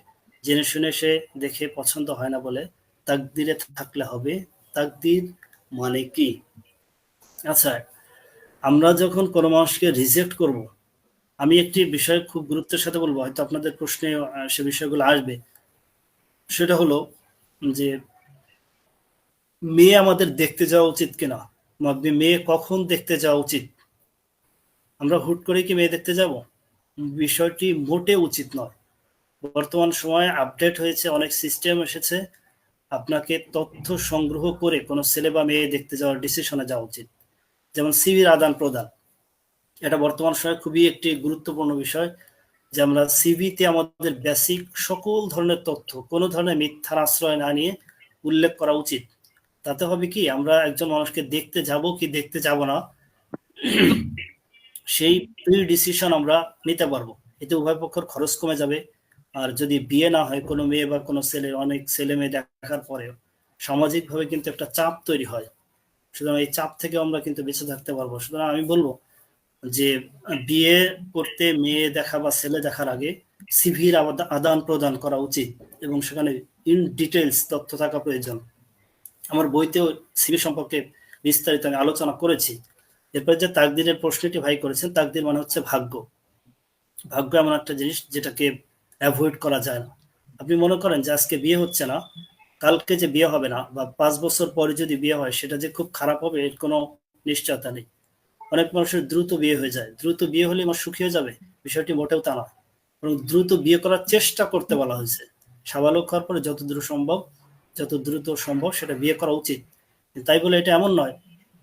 জেনে শুনে সে দেখে পছন্দ হয় না বলে তাকদিরে থাকলে হবে। তাকদির মানে কি? আচ্ছা, আমরা যখন কোনো মানুষকে রিজেক্ট করব, আমি একটি বিষয় খুব গুরুত্বের সাথে বলবো, হয়তো আপনাদের প্রশ্নে সে বিষয়গুলো আসবে। সেটা হলো যে মেয়ে আমাদের দেখতে যাওয়া উচিত কিনা, মেয়ে কখন দেখতে যাওয়া উচিত। আমরা হুট করে কি মেয়ে দেখতে যাব? বিষয়টি মোটে উচিত নয়। বর্তমান সময়ে আপডেট হয়েছে, অনেক সিস্টেম এসেছে। আপনাকে তথ্য সংগ্রহ করে কোনো ছেলে বা মেয়ে দেখতে যাওয়ার ডিসিশনে যাওয়া উচিত। যেমন সিভির আদান প্রদান, এটা বর্তমান সময়ে খুবই একটি গুরুত্বপূর্ণ বিষয়, যে আমরা সিভিতে আমাদের বেসিক সকল ধরনের তথ্য কোনো ধরনের মিথ্যার আশ্রয় না নিয়ে উল্লেখ করা উচিত। তাতে হবে কি, আমরা একজন মানুষকে দেখতে যাব কি দেখতে যাব না সেই প্রি ডিসিশন আমরা নিতে পারবো। এতে উভয় পক্ষের খরচ কমে যাবে। আর যদি বিয়ে না হয়, কোনো মেয়ে বা কোনো ছেলে, অনেক ছেলে মেয়ে দেখার পরেও সামাজিকভাবে কিন্তু একটা চাপ তৈরি হয়। সুতরাং এই চাপ থেকে আমরা কিন্তু বেঁচে থাকতে পারবো। সুতরাং আমি বলবো যে বিয়ে করতে মেয়ে দেখা বা ছেলে দেখার আগে সিভির আদান প্রদান করা উচিত এবং সেখানে ইন ডিটেলস তথ্য থাকা প্রয়োজন। আমার বইতেও সিভি সম্পর্কে বিস্তারিত আমি আলোচনা করেছি। এরপর যে তাকদিরের প্রশ্নটি ভাই করেছেন, তাকদির মানে হচ্ছে ভাগ্য। ভাগ্য এমন একটা জিনিস যেটাকে অ্যাভয়েড করা যায় না। আপনি মনে করেন যে আজকে বিয়ে হচ্ছে না, কালকে যে বিয়ে হবে না, বা 5 বছর পরে যদি বিয়ে হয় সেটা যে খুব খারাপ হবে এর কোনো নিশ্চয়তা নেই। অনেক মানুষের দ্রুত বিয়ে হয়ে যায়, দ্রুত বিয়ে হলে আমার সুখী হয়ে যাবে, বিষয়টি মোটেও তা না। এবং দ্রুত বিয়ে করার চেষ্টা করতে বলা হয়েছে। সাবালক হওয়ার পরে যত দ্রুত সম্ভব সেটা বিয়ে করা উচিত। তাই বলে এটা এমন নয়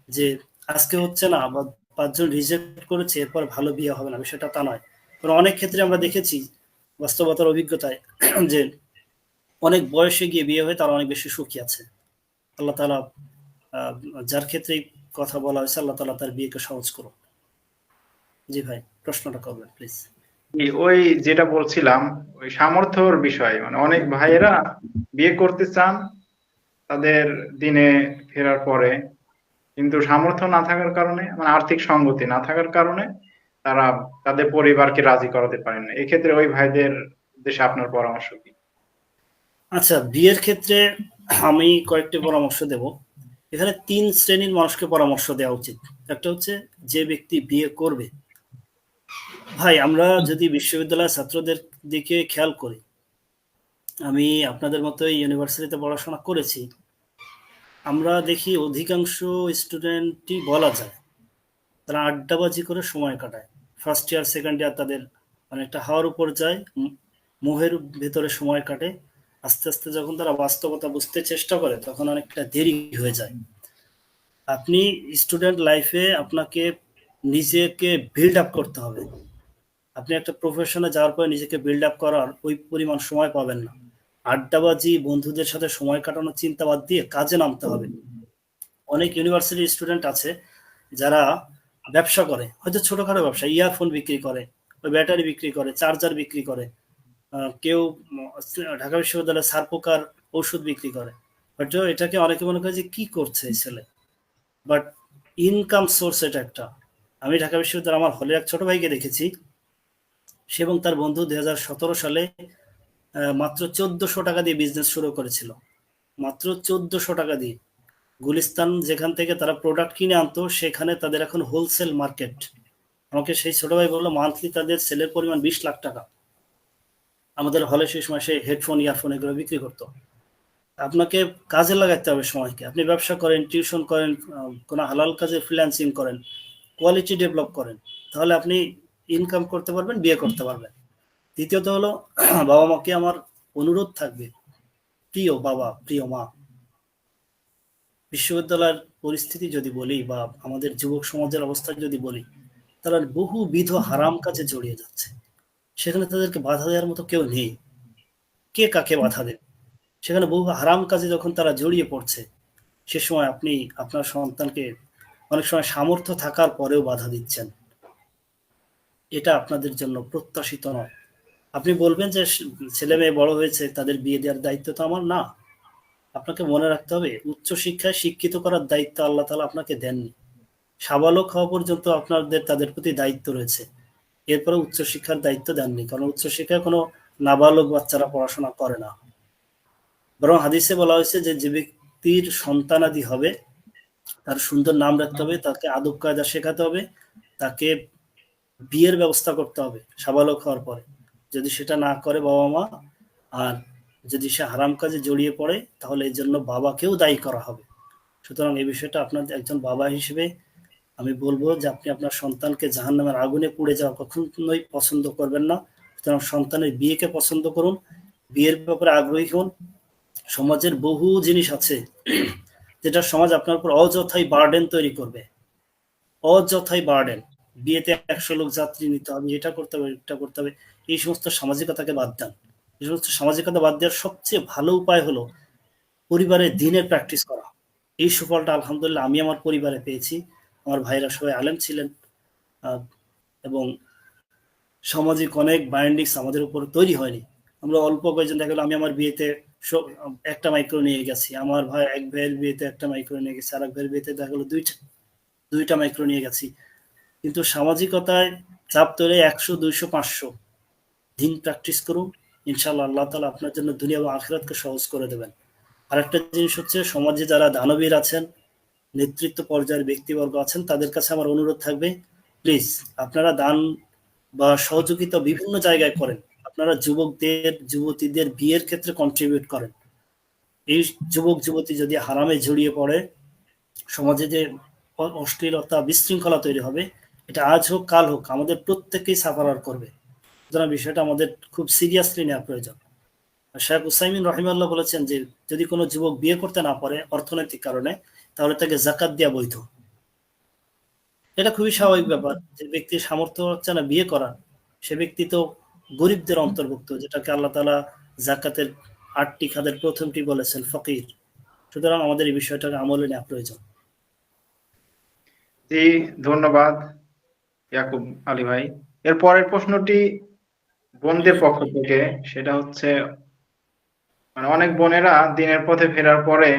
যে আজকে হচ্ছে না বা 5 জন রিজেক্ট করেছে এরপর ভালো বিয়ে হবে না, বিষয়টা তা নয়। কারণ অনেক ক্ষেত্রে আমরা দেখেছি বাস্তবতার অভিজ্ঞতায় যে অনেক বয়সে গিয়ে বিয়ে হয়ে তারা অনেক বেশি সুখী আছে। আল্লাহ তাআলা আহ, যার ক্ষেত্রে কথা বলা হয়েছে, আল্লাহ তাআলা তার বিয়েকে সহজ করুন। জি ভাই, প্রশ্নটা করবেন প্লিজ। ওই যেটা বলছিলাম, ওই সামর্থ্যর বিষয়, মানে অনেক ভাইয়েরা বিয়ে করতে চান তাদের দিনে ফেরার পরে, কিন্তু সামর্থ্য না থাকার কারণে, মানে আর্থিক সঙ্গতি না থাকার কারণে তারা তাদের পরিবারকে রাজি করাতে পারেন না। এক্ষেত্রে ওই ভাইদের উদ্দেশ্যে আপনার পরামর্শ কি? আচ্ছা, বিয়ের ক্ষেত্রে আমি কয়েকটি পরামর্শ দেব। এখানে 3 শ্রেণীর মানুষকে পরামর্শ দেওয়া উচিত। একটা হচ্ছে যে ব্যক্তি বিয়ে করবে। ভাই, আমরা যদি বিশ্ববিদ্যালয়ের ছাত্রদের দিকে খেয়াল করি, আমি আপনাদের মতো ইউনিভার্সিটিতে পড়াশোনা করেছি, আমরা দেখি অধিকাংশ স্টুডেন্টই বলা যায় তারা আড্ডাবাজি করে সময় কাটায়। ফার্স্ট ইয়ার সেকেন্ড ইয়ার তাদের অনেকটা হাওয়ার উপর যায়, মোহের ভেতরে সময় কাটে। আস্তে আস্তে যখন তারা বাস্তবতা বুঝতে চেষ্টা করে তখন অনেকটা দেরি হয়ে যায়। আপনি স্টুডেন্ট লাইফে আপনাকে নিজেকে বিল্ড আপ করতে হবে। আপনি একটা প্রফেশনে যাওয়ার পরে নিজেকে বিল্ড আপ করার ওই পরিমাণ সময় পাবেন না। আড্ডাবাজি, বন্ধুদের সাথে সময় কাটানোর চিন্তা বাদ দিয়ে কাজে নামতে হবে। অনেক ইউনিভার্সিটির স্টুডেন্ট আছে যারা ব্যবসা করে, হয়তো ছোটখাটো ব্যবসা, ইয়ারফোন বিক্রি করে, ওই ব্যাটারি বিক্রি করে, চার্জার বিক্রি করে, কেউ ঢাকা বিশ্ববিদ্যালয়ে সারপোকার ওষুধ বিক্রি করে। হয়তো এটাকে অনেকে মনে করে যে কি করছে এই ছেলে, বাট ইনকাম সোর্স এটা একটা। আমি ঢাকা বিশ্ববিদ্যালয়ে আমার হলে এক ছোট ভাইকে দেখেছি, সে এবং তার বন্ধু 2017 সালে মাত্র 1400 টাকা দিয়ে বিজনেস শুরু করেছিল, মাত্র 1400 টাকা দিয়ে। গুলিস্তান যেখান থেকে তারা প্রোডাক্ট কিনে আনতো সেখানে তাদের এখন হোলসেল মার্কেট। আমাকে সেই ছোট ভাই বললো মান্থলি তাদের সেলের পরিমাণ 20 লাখ টাকা। আমাদের হলে সেই সময় সে হেডফোন ইয়ারফোন এগুলো বিক্রি করতো। আপনাকে কাজে লাগাতে হবে সময়কে। আপনি ব্যবসা করেন, টিউশন করেন, কোনো হালাল কাজে ফ্রিল্যান্সিং করেন, কোয়ালিটি ডেভেলপ করেন, তাহলে আপনি ইনকাম করতে পারবেন, বিয়ে করতে পারবেন। দ্বিতীয়ত হলো বাবা মাকে আমার অনুরোধ থাকবে, প্রিয় বাবা প্রিয় মা, বিশ্ববিদ্যালয়ের পরিস্থিতি যদি বলি বা আমাদের যুবক সমাজের অবস্থা যদি বলি, তারা বহুবিধ হারাম কাজে জড়িয়ে যাচ্ছে। সেখানে তাদেরকে বাধা দেওয়ার মতো কেউ নেই। কে কাকে বাধা দেবে? সেখানে বহু হারাম কাজে যখন তারা জড়িয়ে পড়ছে, সে সময় আপনি আপনার সন্তানকে অনেক সময় সামর্থ্য থাকার পরেও বাধা দিচ্ছেন। এটা আপনাদের জন্য প্রত্যাশিত নয়। আপনি বলবেন যে ছেলে মেয়ে বড় হয়েছে, তাদের বিয়ে দেওয়ার দায়িত্ব তো আমার না। আপনাকে মনে রাখতে হবে, উচ্চশিক্ষায় শিক্ষিত করার দায়িত্ব আল্লাহ তাআলা আপনাকে দেননি। সাবালক হওয়া পর্যন্ত আপনাদের তাদের প্রতি দায়িত্ব রয়েছে, এরপরে উচ্চশিক্ষার দায়িত্ব দেননি, কারণ উচ্চশিক্ষায় কোনো নাবালক বাচ্চারা পড়াশোনা করে না। বরং হাদিসে বলা হয়েছে যে যে ব্যক্তির সন্তানাদি হবে তার সুন্দর নাম রাখতে হবে, তাকে আদব কায়দা শেখাতে হবে, তাকে বিয়ের ব্যবস্থা করতে হবে সাবালক হওয়ার পরে। যদি সেটা না করে বাবা মা, আর যদি সে হারাম কাজে জড়িয়ে পড়ে, তাহলে এর জন্য বাবাকেও দায়ী করা হবে। সুতরাং এই বিষয়টা আপনার একজন বাবা হিসেবে আমি বলবো যে আপনি আপনার সন্তানকে জাহান্নামের আগুনে পুড়ে যাওয়া কখনোই পছন্দ করবেন না। সুতরাং সন্তানের বিয়েকে পছন্দ করুন, বিয়ের ব্যাপারে আগ্রহী হন। সমাজের বহু জিনিস আছে যেটা সমাজ আপনার উপর অযথাই বার্ডেন তৈরি করবে, অযথাই বার্ডেন। বিয়েতে 100 লোক যাত্রী নিতে হবে, এটা করতে হবে, এটা করতে হবে। এই সমস্ত সামাজিকতাকে বাদ দেন। এই সমস্ত সামাজিকতা বাদ দেওয়ার সবচেয়ে ভালো উপায় হলো পরিবারে দিনের প্র্যাকটিস করা। এই সুফলটা আলহামদুলিল্লাহ আমি আমার পরিবারে পেয়েছি। আমার ভাইরা সবাই আলেম ছিলেন, এবং সামাজিক অনেক বাইন্ডিংস আমাদের উপর তৈরি হয়নি। আমরা অল্প কয়েকজন দেখা গেলো, আমি আমার বিয়েতে একটা মাইক্রো নিয়ে গেছি, আমার ভাই এক ভাইয়ের বিয়েতে একটা মাইক্রো নিয়ে গেছি, আর এক ভাইয়ের বিয়েতে দেখা গেলো দুইটা মাইক্রো নিয়ে গেছি। কিন্তু সামাজিকতায় চাপ তৈরি 100, 200, 500 দিন প্র্যাকটিস করুন, ইনশাআল্লাহ আল্লাহ তাআলা আপনার জন্য দুনিয়া এবং আখিরাতকে সহজ করে দেবেন। আরেকটা জিনিস হচ্ছে, সমাজে যারা দানবীর আছেন, নেতৃত্ব পর্যায়ের ব্যক্তিবর্গ আছেন, তাদের কাছে আমার অনুরোধ থাকবে, প্লিজ আপনারা দান বা সহযোগিতা বিভিন্ন জায়গায় করেন। আপনারা যুবকদের যুবতীদের বিয়ের ক্ষেত্রে কন্ট্রিবিউট করেন। এই যুবক যুবতী যদি হারামে জড়িয়ে পড়ে, সমাজে যে অশ্লীলতা বিশৃঙ্খলা তৈরি হবে, এটা আজ হোক কাল হোক আমাদের প্রত্যেককেই সাফার করবে। সুতরাং বিষয়টা আমাদের খুব সিরিয়াসলি নেওয়া প্রয়োজন। শেখ উসাইমিন রহিমাল্লাহ বলেছেন যে যদি কোনো যুবক বিয়ে করতে না পারে অর্থনৈতিক কারণে, তাহলে তাকে জাকাত দেওয়া বৈধ। এটা খুবই স্বাভাবিক ব্যাপার। যে ব্যক্তির সামর্থ্য হচ্ছে না বিয়ে করার, সে ব্যক্তি তো গরিবদের অন্তর্ভুক্ত, যেটাকে আল্লাহ তাআলা জাকাতের 8টি খাতের প্রথমটি বলেছেন ফকির। সুতরাং আমাদের এই বিষয়টাকে আমলে নেওয়া প্রয়োজন। জি, ধন্যবাদ ইয়াকুব আলী ভাই। এর পরের প্রশ্নটি বোনদের পক্ষ থেকে, সেটা হচ্ছে মানে অনেক বোনেরা দিনের পথে ফেরার পরে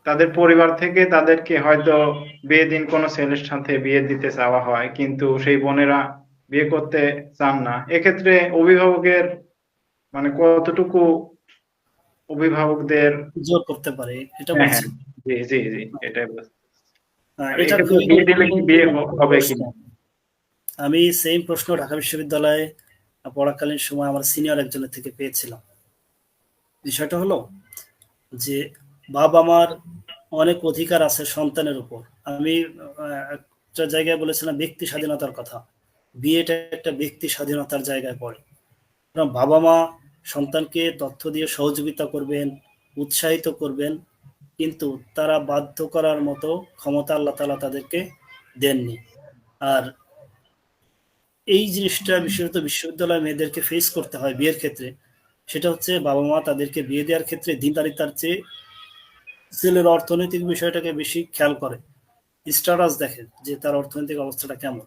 তাদের পরিবার থেকে তাদেরকে হয়তো বিয়ে দিন কোনো ছেলের সাথে বিয়ে দিতে চাওয়া হয়, কিন্তু সেই বোনেরা বিয়ে করতে চান না। এক্ষেত্রে অভিভাবকের মানে কতটুকু অভিভাবকদের জোর করতে পারে এটা হ্যাঁ হ্যাঁ, বলছেন? জি জি জি, এটাই বলছি। আর এটা এক্ষেত্রে খুবই বিয়ে দিলে কি বিয়ে গুরুত্বপূর্ণ হবে প্রশ্ন। কিনা? আমি সেম প্রশ্ন ঢাকা বিশ্ববিদ্যালয়ে পড়াকালীন সময় আমার সিনিয়র একজনের থেকে পেয়েছিলাম। বিষয়টা হলো যে বাবা মার অনেক অধিকার আছে সন্তানের উপর। আমি একটা জায়গায় বলেছিলাম ব্যক্তি স্বাধীনতার কথা। বিয়েটা একটা ব্যক্তি স্বাধীনতার জায়গায় পড়ে। কারণ বাবা মা সন্তানকে তথ্য দিয়ে সহযোগিতা করবেন, উৎসাহিত করবেন, কিন্তু তারা বাধ্য করার মতো ক্ষমতা আল্লাহ তাআলা তাদেরকে দেননি। আর এই জিনিসটা বিশেষত বিশ্ববিদ্যালয় মেয়েদেরকে ফেস করতে হয় বিয়ের ক্ষেত্রে। সেটা হচ্ছে বাবা মা তাদেরকে বিয়ে দেওয়ার ক্ষেত্রে দিনদারিতার চেয়ে ছেলের অর্থনৈতিক বিষয়টাকে বেশি খেয়াল করে, স্ট্যাটাস দেখে যে তার অর্থনৈতিক অবস্থাটা কেমন।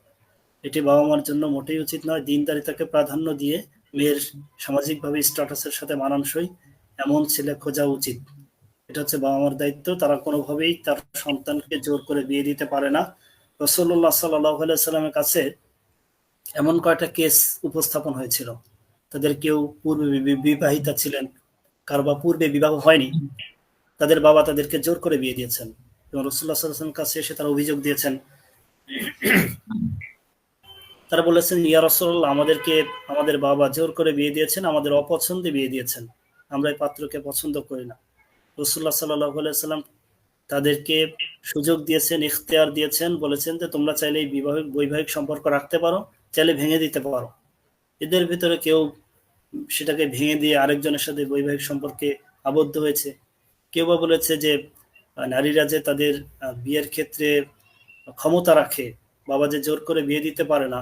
এটি বাবা মার জন্য মোটেই উচিত নয়। দিনদারিতাকে প্রাধান্য দিয়ে মেয়ের সামাজিকভাবে স্ট্যাটাসের সাথে মানানসই এমন ছেলে খোঁজা উচিত। এটা হচ্ছে বাবা মার দায়িত্ব। তারা কোনোভাবেই তার সন্তানকে জোর করে বিয়ে দিতে পারে না। রাসূলুল্লাহ সাল্লাল্লাহু আলাইহি ওয়াসাল্লামের কাছে এমন কয়েকটা কেস উপস্থাপন হয়েছিল। তো তাদের কেউ পূর্বে বিবাহিতা ছিলেন, কারো বা পূর্বে বিবাহ হয়নি, তাদের বাবা তাদেরকে জোর করে বিয়ে দিয়েছেন এবং রাসূলুল্লাহ সাল্লাল্লাহু আলাইহি ওয়াসাল্লামের কাছে এসে তারা অভিযোগ দিয়েছেন। তারা বলেছেন, ইয়া রাসূলুল্লাহ, আমাদেরকে আমাদের বাবা জোর করে বিয়ে দিয়েছেন, আমাদের অপছন্দে বিয়ে দিয়েছেন, আমরা এই পাত্রকে পছন্দ করি না। রাসূলুল্লাহ সাল্লাল্লাহু আলাইহি ওয়াসাল্লাম তাদেরকে সুযোগ দিয়েছেন, ইখতিয়ার দিয়েছেন, বলেছেন যে তোমরা চাইলে এই বৈবাহিক সম্পর্ক রাখতে পারো, চাইলে ভেঙে দিতে পারো। এদের ভিতরে কেউ সেটাকে ভেঙে দিয়ে আরেকজনের সাথে বৈবাহিক সম্পর্কে আবদ্ধ হয়েছে। কেউ বা বলেছে যে নারীরা যে তাদের বিয়ের ক্ষেত্রে ক্ষমতা রাখে, বাবা যে জোর করে বিয়ে দিতে পারে না,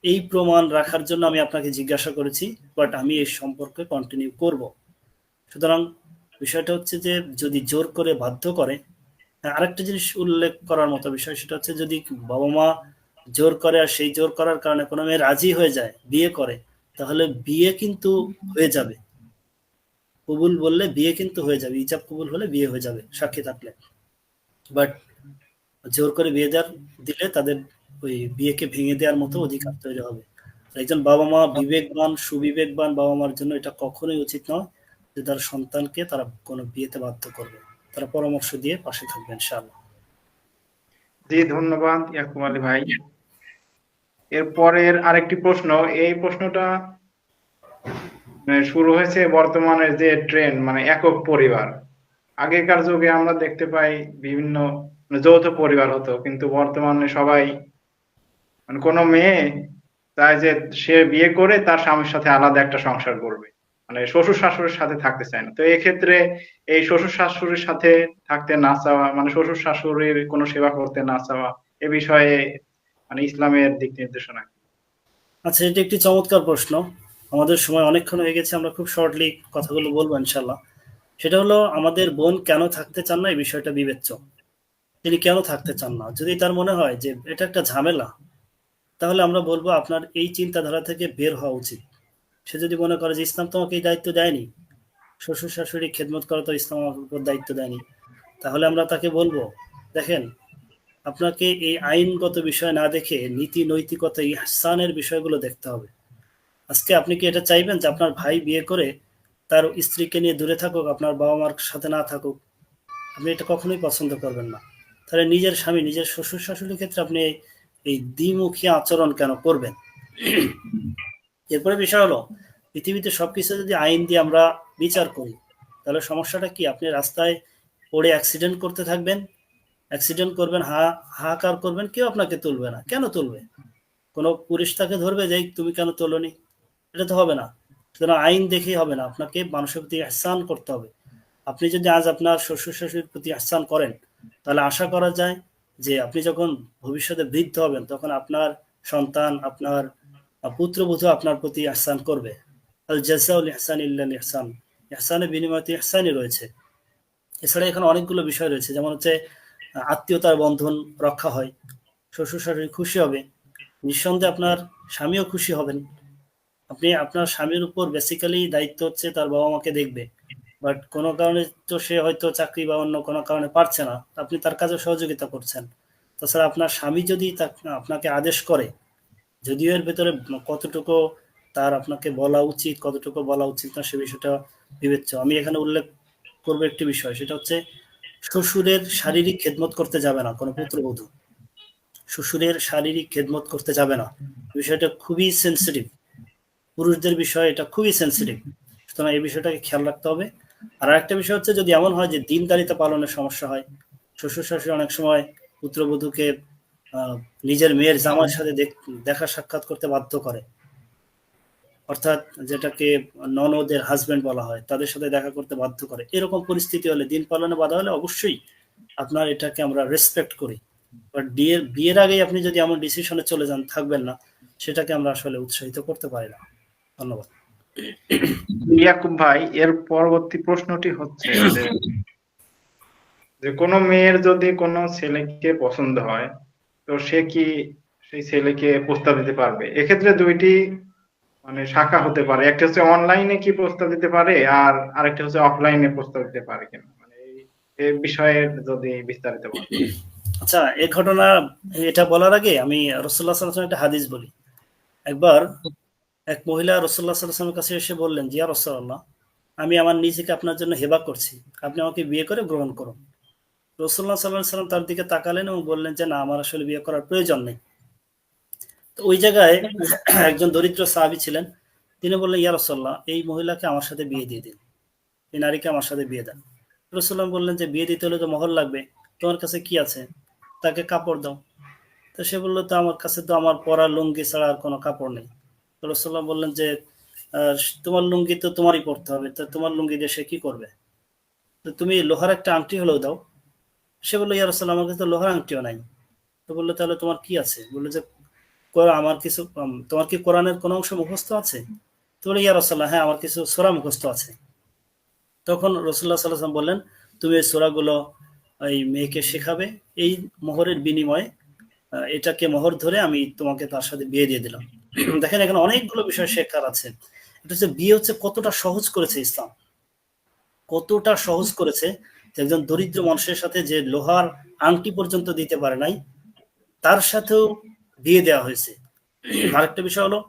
এই প্রমাণ রাখার জন্য আমি আপনাকে জিজ্ঞাসা করেছি, বাট আমি এই সম্পর্কে কন্টিনিউ করব। সুতরাং বিষয়টা হচ্ছে যে যদি জোর করে বাধ্য করে, আরেকটা জিনিস উল্লেখ করার মতো বিষয়, সেটা হচ্ছে যদি বাবা মা জোর করে আর সেই জোর করার কারণে কোনো মেয়ে রাজি হয়ে যায়, বিয়ে করে, তাহলে বিয়ে কিন্তু হয়ে যাবে। কবুল বললে বিয়ে কিন্তু হয়ে যাবে, ইজাব কবুল হলে বিয়ে হয়ে যাবে সাক্ষী থাকলে। বাট জোর করে বিয়ে দিলে তাদের ওই বিয়েকে ভেঙে দেওয়ার মতো অধিকার তৈরি হবে। একজন বাবা মা বিবেকবান, সুবিবেকবান বাবা মার জন্য এটা কখনোই উচিত নয় যে তার সন্তানকে তারা কোনো বিয়েতে বাধ্য করবে। তারা পরামর্শ দিয়ে পাশে থাকবে ইনশাআল্লাহ। জি, ধন্যবাদ ইয়াকুব আলী ভাই। এরপরের আরেকটি প্রশ্ন, এই প্রশ্নটা শুরু হয়েছে বর্তমানে যে ট্রেন্ড, মানে একক পরিবার। আগেকার যুগে আমরা দেখতে পাই বিভিন্ন যৌথ পরিবার হতো, কিন্তু বর্তমানে সবাই, মানে কোনো মেয়ে চায় যে সে বিয়ে করে তার স্বামীর সাথে আলাদা একটা সংসার করবে, মানে শ্বশুর শাশুড়ির সাথে থাকতে চায় না। তো এক্ষেত্রে এই শ্বশুর শাশুড়ির সাথে থাকতে না চাওয়া, মানে শ্বশুর শাশুড়ির কোনো সেবা করতে না চাওয়া, এ বিষয়ে মানে ইসলামের দিক নির্দেশনা কি? আচ্ছা, এটা একটি চমৎকার প্রশ্ন। আমাদের সময় অনেকক্ষণ হয়ে গেছে, আমরা খুব শর্টলি কথাগুলো বলবো ইনশাল্লাহ। সেটা হলো, আমাদের বোন কেন থাকতে চান না এই বিষয়টা বিবেচ্য। তিনি কেন থাকতে চান না, যদি তার মনে হয় যে এটা একটা ঝামেলা, তাহলে আমরা বলবো আপনার এই চিন্তাধারা থেকে বের হওয়া উচিত। সে যদি মনে করে যে ইসলাম তোমাকে এই দায়িত্ব দেয়নি, শ্বশুর শাশুড়ি খেদমত করা তো ইসলাম আমার উপর দায়িত্ব দেয়নি, তাহলে আমরা তাকে বলবো, দেখেন, আপনাকে এই আইনগত বিষয় না দেখে নীতি নৈতিকতা ইহসানের বিষয়গুলো দেখতে হবে। আজকে আপনি কি এটা চাইবেন যে আপনার ভাই বিয়ে করে তার স্ত্রীকে নিয়ে দূরে থাকুক, আপনার বাবা মার সাথে না থাকুক? আপনি এটা কখনোই পছন্দ করবেন না। তাহলে নিজের স্বামী, নিজের শ্বশুর শাশুড়ির ক্ষেত্রে আপনি এই দ্বিমুখী আচরণ কেন করবেন? এরপরে বিষয় হলো, পৃথিবীতে সবকিছু যদি আইন দিয়ে আমরা বিচার করি, তাহলে সমস্যাটা কি? আপনি রাস্তায় পড়ে অ্যাক্সিডেন্ট করতে থাকবেন, অ্যাক্সিডেন্ট করবেন, হাহাকার করবেন, কেউ আপনাকে তুলবে না। কেন তুলবে? কোনো পুলিশ তাকে ধরবে যে তুমি কেন তোলনি? এটা তো হবে না। সুতরাং আইন দেখেই হবে না, আপনাকে মানুষের প্রতি ইহসান করতে হবে। আপনি যদি আজ আপনার শ্বশুর শাশুড়ির প্রতি ইহসান করেন, তাহলে আশা করা যায় যে আপনি যখন ভবিষ্যতে বৃদ্ধ হবেন, তখন আপনার সন্তান, আপনার পুত্রবধূ আপনার প্রতি ইহসান করবে। আল জাযাউল ইহসান ইল্লাল ইহসান, ইহসানের বিনিময়ে তো ইহসানই রয়েছে। এছাড়া এখানে অনেকগুলো বিষয় রয়েছে, যেমন হচ্ছে আত্মীয়তার বন্ধন রক্ষা হয়, শ্বশুর শাশুড়ি খুশি হবে, নিঃসন্দেহে আপনার স্বামীও খুশি হবেন। আপনি আপনার স্বামীর উপর বেসিক্যালি দায়িত্ব হচ্ছে তার বাবা মাকে দেখবে, বাট কোনো কারণে তো সে হয়তো চাকরি বা অন্য কোনো কারণে পারছে না, আপনি তার কাজে সহযোগিতা করছেন। তাছাড়া আপনার স্বামী যদি আপনাকে আদেশ করে, যদিও এর ভেতরে কতটুকু তার আপনাকে বলা উচিত, কতটুকু বলা উচিত না, সে বিষয়টা বিবেচ্য। আমি এখানে উল্লেখ করবো একটি বিষয়, সেটা হচ্ছে শ্বশুরের শারীরিক খেদমত করতে যাবে না কোনো পুত্রবধূ, শ্বশুরের শারীরিক খেদমত করতে যাবে না। বিষয়টা খুবই সেন্সিটিভ, পুরুষদের বিষয় এটা খুবই সেন্সিটিভ। সুতরাং এই বিষয়টাকে খেয়াল রাখতে হবে। আর একটা বিষয় হচ্ছে, যদি এমন হয় যে দিনদারিতা পালনের সমস্যা হয়, শ্বশুর শাশুড়ি অনেক সময় পুত্রবধূকে নিজের মেয়ের জামার সাথে দেখা সাক্ষাৎ করতে বাধ্য করে, অর্থাৎ যেটাকে ননদের হাজবেন্ড বলা হয়, তাদের সাথে দেখা করতে বাধ্য করে, এরকম পরিস্থিতি হলে, দিন পালনে বাধা হলে, অবশ্যই আপনার এটাকে আমরা রেসপেক্ট করি। বাট বিয়ের আগেই আপনি যদি এমন ডিসিশনে চলে যান থাকবেন না, সেটাকে আমরা আসলে উৎসাহিত করতে পারি না। ধন্যবাদ। ইয়াকুব ভাই, এর পরবর্তী প্রশ্নটি হচ্ছে যে, কোনো মেয়ের যদি কোনো ছেলেকে পছন্দ হয়, তো সে কি সেই ছেলেকে প্রস্তাব দিতে পারবে? এক্ষেত্রে দুইটি মানে শাখা হতে পারে, একটা হচ্ছে অনলাইনে কি প্রস্তাব দিতে পারে, আর আরেকটা হচ্ছে অফলাইনে প্রস্তাব দিতে পারে কিনা, মানে এই বিষয়ে যদি বিস্তারিত বলেন। আচ্ছা, এই ঘটনা, এটা বলার আগে আমি রাসূলুল্লাহ সাল্লাল্লাহু আলাইহি ওয়াসাল্লাম একটা হাদিস বলি। একবার এক মহিলা রাসূলুল্লাহ সাল্লাল্লাহু আলাইহি ওয়াসাল্লামের কাছে এসে বললেন, ইয়া রাসূলুল্লাহ, আমি আমার নিজেকে আপনার জন্য হেবা করছি, আপনি আমাকে বিয়ে করে গ্রহণ করুন। রাসূলুল্লাহ সাল্লাল্লাহু আলাইহি ওয়াসাল্লাম তার দিকে তাকালেন এবং বললেন যে না, আমার আসলে বিয়ে করার প্রয়োজন নেই। তো ওই জায়গায় একজন দরিদ্র সাহাবী ছিলেন, তিনি বললেন, ইয়া রাসূলুল্লাহ, এই মহিলাকে আমার সাথে বিয়ে দিয়ে দিন, এই নারীকে আমার সাথে বিয়ে দেন। রাসূলুল্লাহ বললেন যে বিয়ে দিতে হলে তো মোহর লাগবে, তোমার কাছে কি আছে, তাকে কাপড় দাও। তো সে বলল, তো আমার কাছে তো আমার পরা লুঙ্গি ছাড়া আর কোনো কাপড় নেই। তো রাসূলুল্লাহ বললেন যে আহ, তোমার লুঙ্গি তো তোমারই পরতে হবে, তো তোমার লুঙ্গি দিয়ে সে কি করবে, তো তুমি লোহার একটা আংটি হলেও দাও। সে বললো, ইয়া রাসূলুল্লাহ, আমার কাছে তো লোহার আংটিও নাই। তো বললো, তাহলে তোমার কি আছে? বললো যে আমার কিছু তোমার কি কোরআনের কোনো অংশ মুখস্থ আছে? তো বলে, ইয়া রাসূলুল্লাহ, হ্যাঁ, আমার কিছু সূরা মুখস্থ আছে। তখন রাসূলুল্লাহ সাল্লাল্লাহু আলাইহি ওয়াসাল্লাম বললেন, তুমি এই সূরাগুলো এই মেয়েকে শেখাবে, এই মোহরের বিনিময়ে এটাকে মোহর ধরে আমি তোমাকে তার সাথে বিয়ে দিয়ে দিলাম। দেখেন, এখানে অনেকগুলো বিষয় শেখার আছে। এটা হচ্ছে বিয়ে হচ্ছে কতটা সহজ করেছে ইসলাম, কতটা সহজ করেছে যে একজন দরিদ্র মানুষের সাথে যে লোহার আংটি পর্যন্ত দিতে পারে নাই, তার সাথেও বিয়ে দেওয়া হয়েছে। আরেকটা বিষয় হলো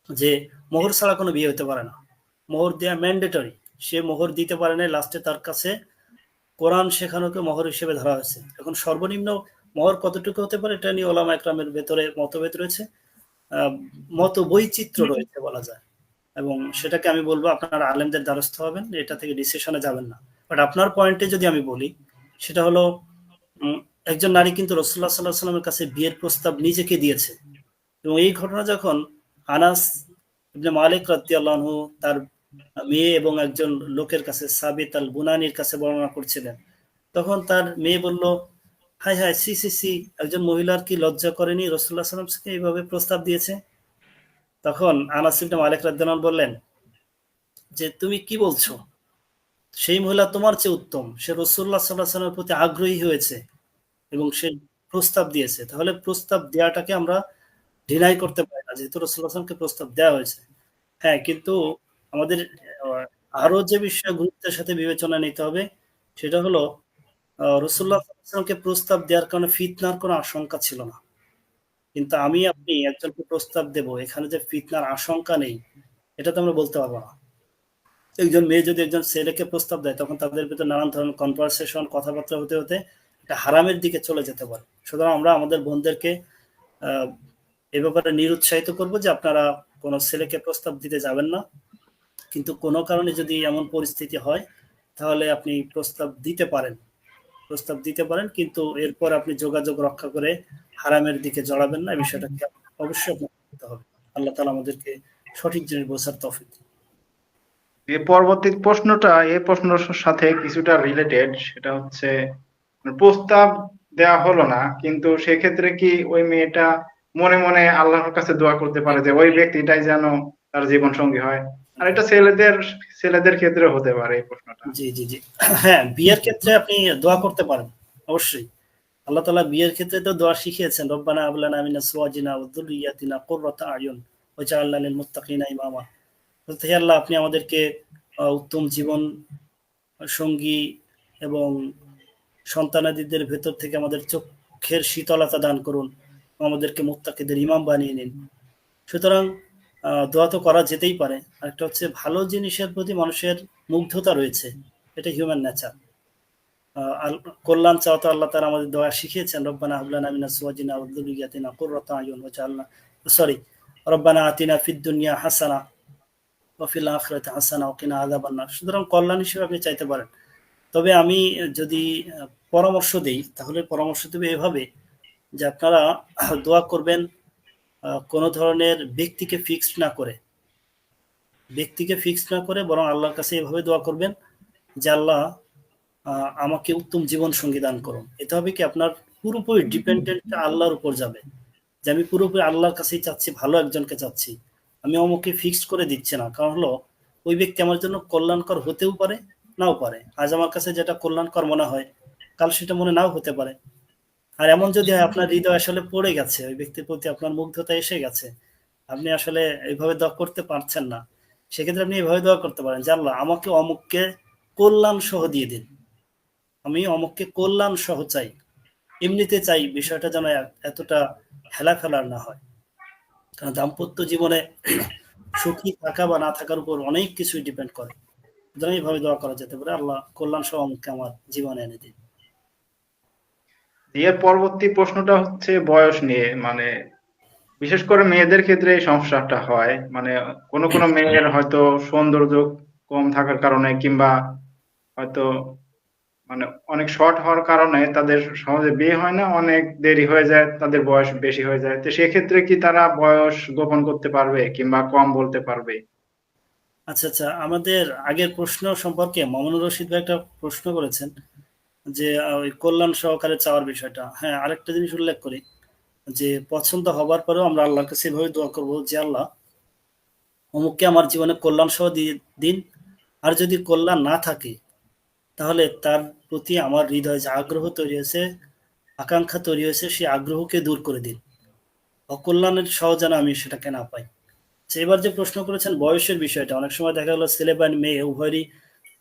যে মোহর ছাড়া কোনো বিয়ে হতে পারে না, মোহর দেওয়া ম্যান্ডেটরি। সে মোহর দিতে পারে না, লাস্টে তার কাছে কোরআন শেখানোকে মোহর হিসেবে ধরা হয়েছে। এখন সর্বনিম্ন মোহর কতটুকু হতে পারে এটা নিয়ে ওলামা একরামের ভেতরে মতভেদ রয়েছে, আহ, মত বৈচিত্র্য রয়েছে বলা যায়। এবং সেটাকে আমি বলবো আপনারা আলেমদের দ্বারস্থ হবেন, এটা থেকে ডিসিশনে যাবেন না। বাট আপনার পয়েন্টে যদি আমি বলি, সেটা হলো উম, একজন নারী কিন্তু রাসূলুল্লাহ সাল্লাল্লাহু আলাইহি সাল্লামের কাছে বিয়ের প্রস্তাব নিজেকে দিয়েছে। এবং এই ঘটনা যখন আনাস ইবনে মালিক রাদিয়াল্লাহু আনহু তার মেয়ে এবং একজন লোকের কাছে, সাবিত আল বুনানির কাছে বর্ণনা করছিলেন, তখন তার মেয়ে বলল, hi hi, see see see, একজন মহিলার কি লজ্জা করেনি রাসূলুল্লাহ সাল্লাল্লাহু আলাইহি ওয়াসাল্লামকে এইভাবে প্রস্তাব দিয়েছে? তখন আনাস ইবনে মালিক রাদিয়াল্লাহু আনহু বললেন যে তুমি কি বলছো, সেই মহিলা তোমার চেয়ে উত্তম, সে রাসূলুল্লাহ সাল্লাল্লাহু আলাইহি ওয়াসাল্লামের প্রতি আগ্রহী হয়েছে এবং সে প্রস্তাব দিয়েছে। তাহলে প্রস্তাব দেওয়াটাকে আমরা ডিনাই করতে পারি না, যেহেতু রাসূলুল্লাহ সাল্লাল্লাহু আলাইহি ওয়াসাল্লামকে প্রস্তাব দেওয়া হয়েছে। হ্যাঁ, কিন্তু আমাদের আহ, আরো যে বিষয় গুরুত্বের সাথে বিবেচনা নিতে হবে, সেটা হলো রাসূলুল্লাহ সাল্লাল্লাহু আলাইহি ওয়াসাল্লামকে প্রস্তাব দেওয়ার কারণে ফিতনার কোনো আশঙ্কা ছিল না। কিন্তু আমি আপনি একজনকে প্রস্তাব দেব, এখানে যে ফিতনার আশঙ্কা নেই, এটা তো আমরা বলতে পারবো না। একজন মেয়ে যদি একজন ছেলেকে প্রস্তাব দেয়, তখন তাদের ভিতরে নানান ধরনের কনভারসেশন, কথাবার্তা হতে হতে এটা হারামের দিকে চলে যেতে পারে। সুতরাং আমরা আমাদের বোনদেরকে আহ, এ ব্যাপারে নিরুৎসাহিত করব যে আপনারা কোনো ছেলেকে প্রস্তাব দিতে যাবেন না। কিন্তু কোনো কারণে যদি এমন পরিস্থিতি হয়, তাহলে আপনি প্রস্তাব দিতে পারেন, কিন্তু এরপর আপনি যোগাযোগ রক্ষা করে হারামের দিকে জড়াবেন না। এই বিষয়টাকে অবশ্যই আপনার করতে হবে। আল্লাহ তাআলা আমাদেরকে সঠিক জিনিস বোঝার তৌফিক দিন। এই পরবর্তী প্রশ্নটা এই প্রশ্নের সাথে কিছুটা রিলেটেড, সেটা হচ্ছে প্রস্তাব দেওয়া হলো না, কিন্তু সেক্ষেত্রে কি ওই মেয়েটা মনে মনে আল্লাহর কাছে দোয়া করতে পারে যে ওই ব্যক্তিটাই যেন তার জীবন সঙ্গী হয়? আর এটা ছেলেদের ছেলেদের ক্ষেত্রে হতে পারে এই প্রশ্নটা। জি জি জি, হ্যাঁ, বিয়ের ক্ষেত্রে আপনি দোয়া করতে পারেন অবশ্যই। আল্লাহ তাআলা বিয়ের ক্ষেত্রে তো দোয়া শিখিয়েছেন, রব্বানা হাব লানা মিন আজওয়াজিনা ওয়া যুররিয়াতিনা কুররাতা আয়ুন ওয়াজআলনা লিল মুত্তাকিনা ইমামা। অর্থাৎ, হে আল্লাহ, আপনি আমাদেরকে উত্তম জীবন সঙ্গী এবং সন্তানাদিদের ভেতর থেকে আমাদের চোখের শীতলতা দান করুন, আমাদেরকে মুত্তাকিদের ইমাম বানিয়ে নিন। সুতরাং দোয়া তো করা যেতেই পারে। আরেকটা হচ্ছে, ভালো জিনিসের প্রতি মানুষের মুগ্ধতা রয়েছে, এটা হিউম্যান নেচার। কল্যাণ চাওয়া তো আল্লাহ তাআলা আমাদের দোয়া শিখিয়েছেন, রব্বানা হাব লানা মিন আজওয়াজিনা ওয়া যুররিয়াতিনা কুররাতা আয়ুন ওয়াজআলনা, সরি, রব্বানা আতিনা ফিদ দুনিয়া হাসানা ওয়া ফিল আখিরাতি হাসানা ওয়া কিনা আযাবান নার। সুতরাং কল্যাণ হিসেবে আপনি চাইতে পারেন। তবে আমি যদি পরামর্শ দেই, তাহলে পরামর্শ দেবে এভাবে যে আপনারা দোয়া করবেন কোনো ধরনের ব্যক্তিকে ফিক্সড না করে বরং আল্লাহর কাছে এভাবে দোয়া করবেন যে আল্লাহ, আমাকে উত্তম জীবন সঙ্গী দান করুন। এতে হবে কি, আপনার পুরোপুরি ডিপেন্ডেন্ট আল্লাহর উপর যাবে, যে আমি পুরোপুরি আল্লাহর কাছেই চাচ্ছি, ভালো একজনকে চাচ্ছি, আমি অমুকে ফিক্সড করে দিচ্ছি না। কারণ হলো, ওই ব্যক্তি আমার জন্য কল্যাণকর হতেও পারে, নাও পারে। আজ আমার কাছে যেটা কল্যাণকর মনে হয়, কাল সেটা মনে নাও হতে পারে। আর এমন যদি হয় আপনার হৃদয় আসলে পড়ে গেছে, ওই ব্যক্তির প্রতি আপনার মুগ্ধতা এসে গেছে, আপনি আসলে এইভাবে দোয়া করতে পারছেন না, সেক্ষেত্রে আপনি এইভাবে দোয়া করতে পারেন যে আল্লাহ, আমাকে অমুককে কল্যাণ সহ দিয়ে দিন, আমি অমুককে কল্যাণ সহ চাই। এমনিতে চাই, বিষয়টা যেন এতটা হেলা ফেলার না হয়। কারণ দাম্পত্য জীবনে সুখী থাকা বা না থাকার উপর অনেক কিছুই ডিপেন্ড করে। সুতরাং এইভাবে দোয়া করা যেতে পারে, আল্লাহ কল্যাণ সহ আমাকে আমার জীবনে এনে দিন। এর পরবর্তী প্রশ্নটা হচ্ছে বয়স নিয়ে, মানে বিশেষ করে মেয়েদের ক্ষেত্রে এই সমস্যাটা হয়, মানে কোনো মেয়ের হয়তো সৌন্দর্য কম থাকার কারণে কিংবা হয়তো মানে অনেক শর্ট হওয়ার কারণে তাদের সহজে বিয়ে হয় না, অনেক দেরি হয়ে যায়, তাদের বয়স বেশি হয়ে যায়। তো সেক্ষেত্রে কি তারা বয়স গোপন করতে পারবে কিংবা কম বলতে পারবে? আচ্ছা আচ্ছা, আমাদের আগের প্রশ্ন সম্পর্কে মামুনুর রশিদ ভাই একটা প্রশ্ন করেছেন যে ওই কল্যাণ সহকারে চাওয়ার বিষয়টা। হ্যাঁ, আরেকটা জিনিস উল্লেখ করি যে পছন্দ হবার পরেও আমরা আল্লাহর কাছে এভাবে দোয়া করবো যে আল্লাহ অমুককে আমার জীবনে কল্যাণ সহ দিয়ে দিন, আর যদি কল্যাণ না থাকে তাহলে তার প্রতি আমার হৃদয়ে যে আগ্রহ তৈরি হয়েছে, আকাঙ্ক্ষা তৈরি হয়েছে, সেই আগ্রহকে দূর করে দিন, অকল্যাণের সহ যেন আমি সেটাকে না পাই। তো এবার যে প্রশ্ন করেছেন বয়সের বিষয়টা, অনেক সময় দেখা গেল ছেলে বা মেয়ে উভয়েরই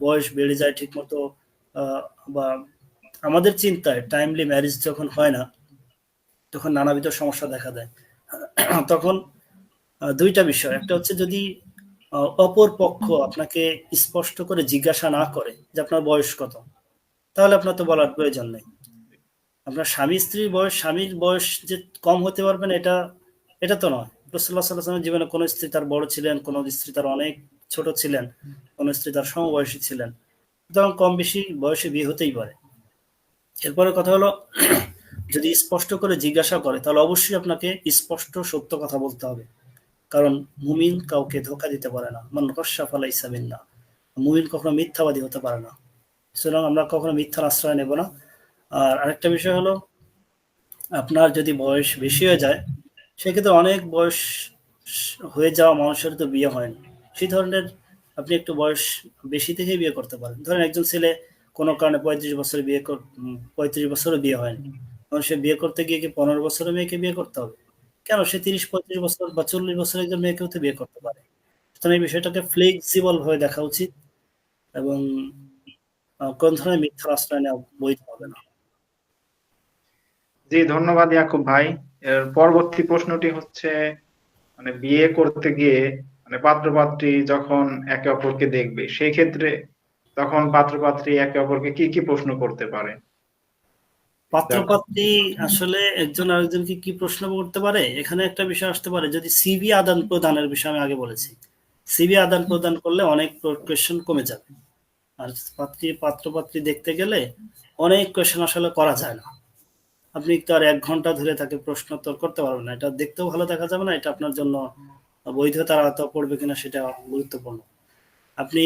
বয়স বেড়ে যায় ঠিক মতো, বা আমাদের চিন্তায় টাইমলি ম্যারেজ যখন হয় না তখন নানাবিধ সমস্যা দেখা দেয়। তখন দুইটা বিষয়, একটা হচ্ছে যদি অপর পক্ষ আপনাকে স্পষ্ট করে জিজ্ঞাসা না করে যে আপনার বয়স কত, তাহলে আপনার তো বলার প্রয়োজন নেই। আপনার স্বামী স্ত্রীর বয়স, স্বামীর বয়স যে কম হতে পারবে না এটা এটা তো নয়। রাসূলুল্লাহ সাল্লাল্লাহু আলাইহি ওয়াসাল্লামের জীবনে কোনো স্ত্রী তার বড় ছিলেন, কোনো স্ত্রী তার অনেক ছোট ছিলেন, কোনো স্ত্রী তার সমবয়সী ছিলেন। সুতরাং কম বেশি বয়সে বিয়ে হতেই পারে। এরপরে কথা হলো, যদি স্পষ্ট করে জিজ্ঞাসা করে তাহলে অবশ্যই আপনাকে স্পষ্ট সত্য কথা বলতে হবে। কারণ মুমিন কাউকে ধোকা দিতে পারে না, মান গশ্শা ফালাইসা মিন্না। মুমিন কখনো মিথ্যাবাদী হতে পারে না, সুতরাং আমরা কখনো মিথ্যার আশ্রয় নেব না। আর আরেকটা বিষয় হলো, আপনার যদি বয়স বেশি হয়ে যায় সেক্ষেত্রে অনেক বয়স হয়ে যাওয়া মানুষের তো বিয়ে হয়নি, সেই ধরনের আপনি একটু বয়স বেশি থেকেই বিয়ে করতে পারেন। ধরেন একজন ছেলে কোনো কারণে 35 বছরে 35 বছরও বিয়ে হয়নি, কারণ সে বিয়ে করতে গিয়ে কি 15 বছরের মেয়েকে বিয়ে করতে হবে? কেন, সে 30 35 বছর বা 40 বছরের একজন মেয়েকেও তো বিয়ে করতে পারে। সুতরাং এই বিষয়টাকে ফ্লেক্সিবল ভাবে দেখা উচিত, এবং কোন ধরনের মিথ্যার আশ্রয় নেওয়া বৈধ হবে না। জি, ধন্যবাদ ইয়াকুব ভাই। এর পরবর্তী প্রশ্নটি হচ্ছে, মানে বিয়ে করতে গিয়ে মানে পাত্র পাত্রী যখন একে অপরকে দেখবে সেই ক্ষেত্রে তখন পাত্র পাত্রী একে অপরকে কি কি প্রশ্ন করতে পারে? যখন পাত্রপাত্রী আসলে একজন আরেকজনকে কি প্রশ্ন করতে পারে, এখানে একটা বিষয় আসতে পারে। যদি সিভি আদান প্রদানের বিষয় আমি আগে বলেছি, সিভি আদান প্রদান করলে অনেক কোয়েশ্চেন কমে যাবে। আর পাত্রপাত্রী দেখতে গেলে অনেক কোয়েশ্চেন আসলে করা যায় না। আপনি তো আর 1 ঘন্টা ধরে তাকে প্রশ্নোত্তর করতে পারবেন না, এটা দেখতেও ভালো দেখা যাবে না, এটা আপনার জন্য বৈধতার আওতা পড়বে কিনা সেটা গুরুত্বপূর্ণ। আপনি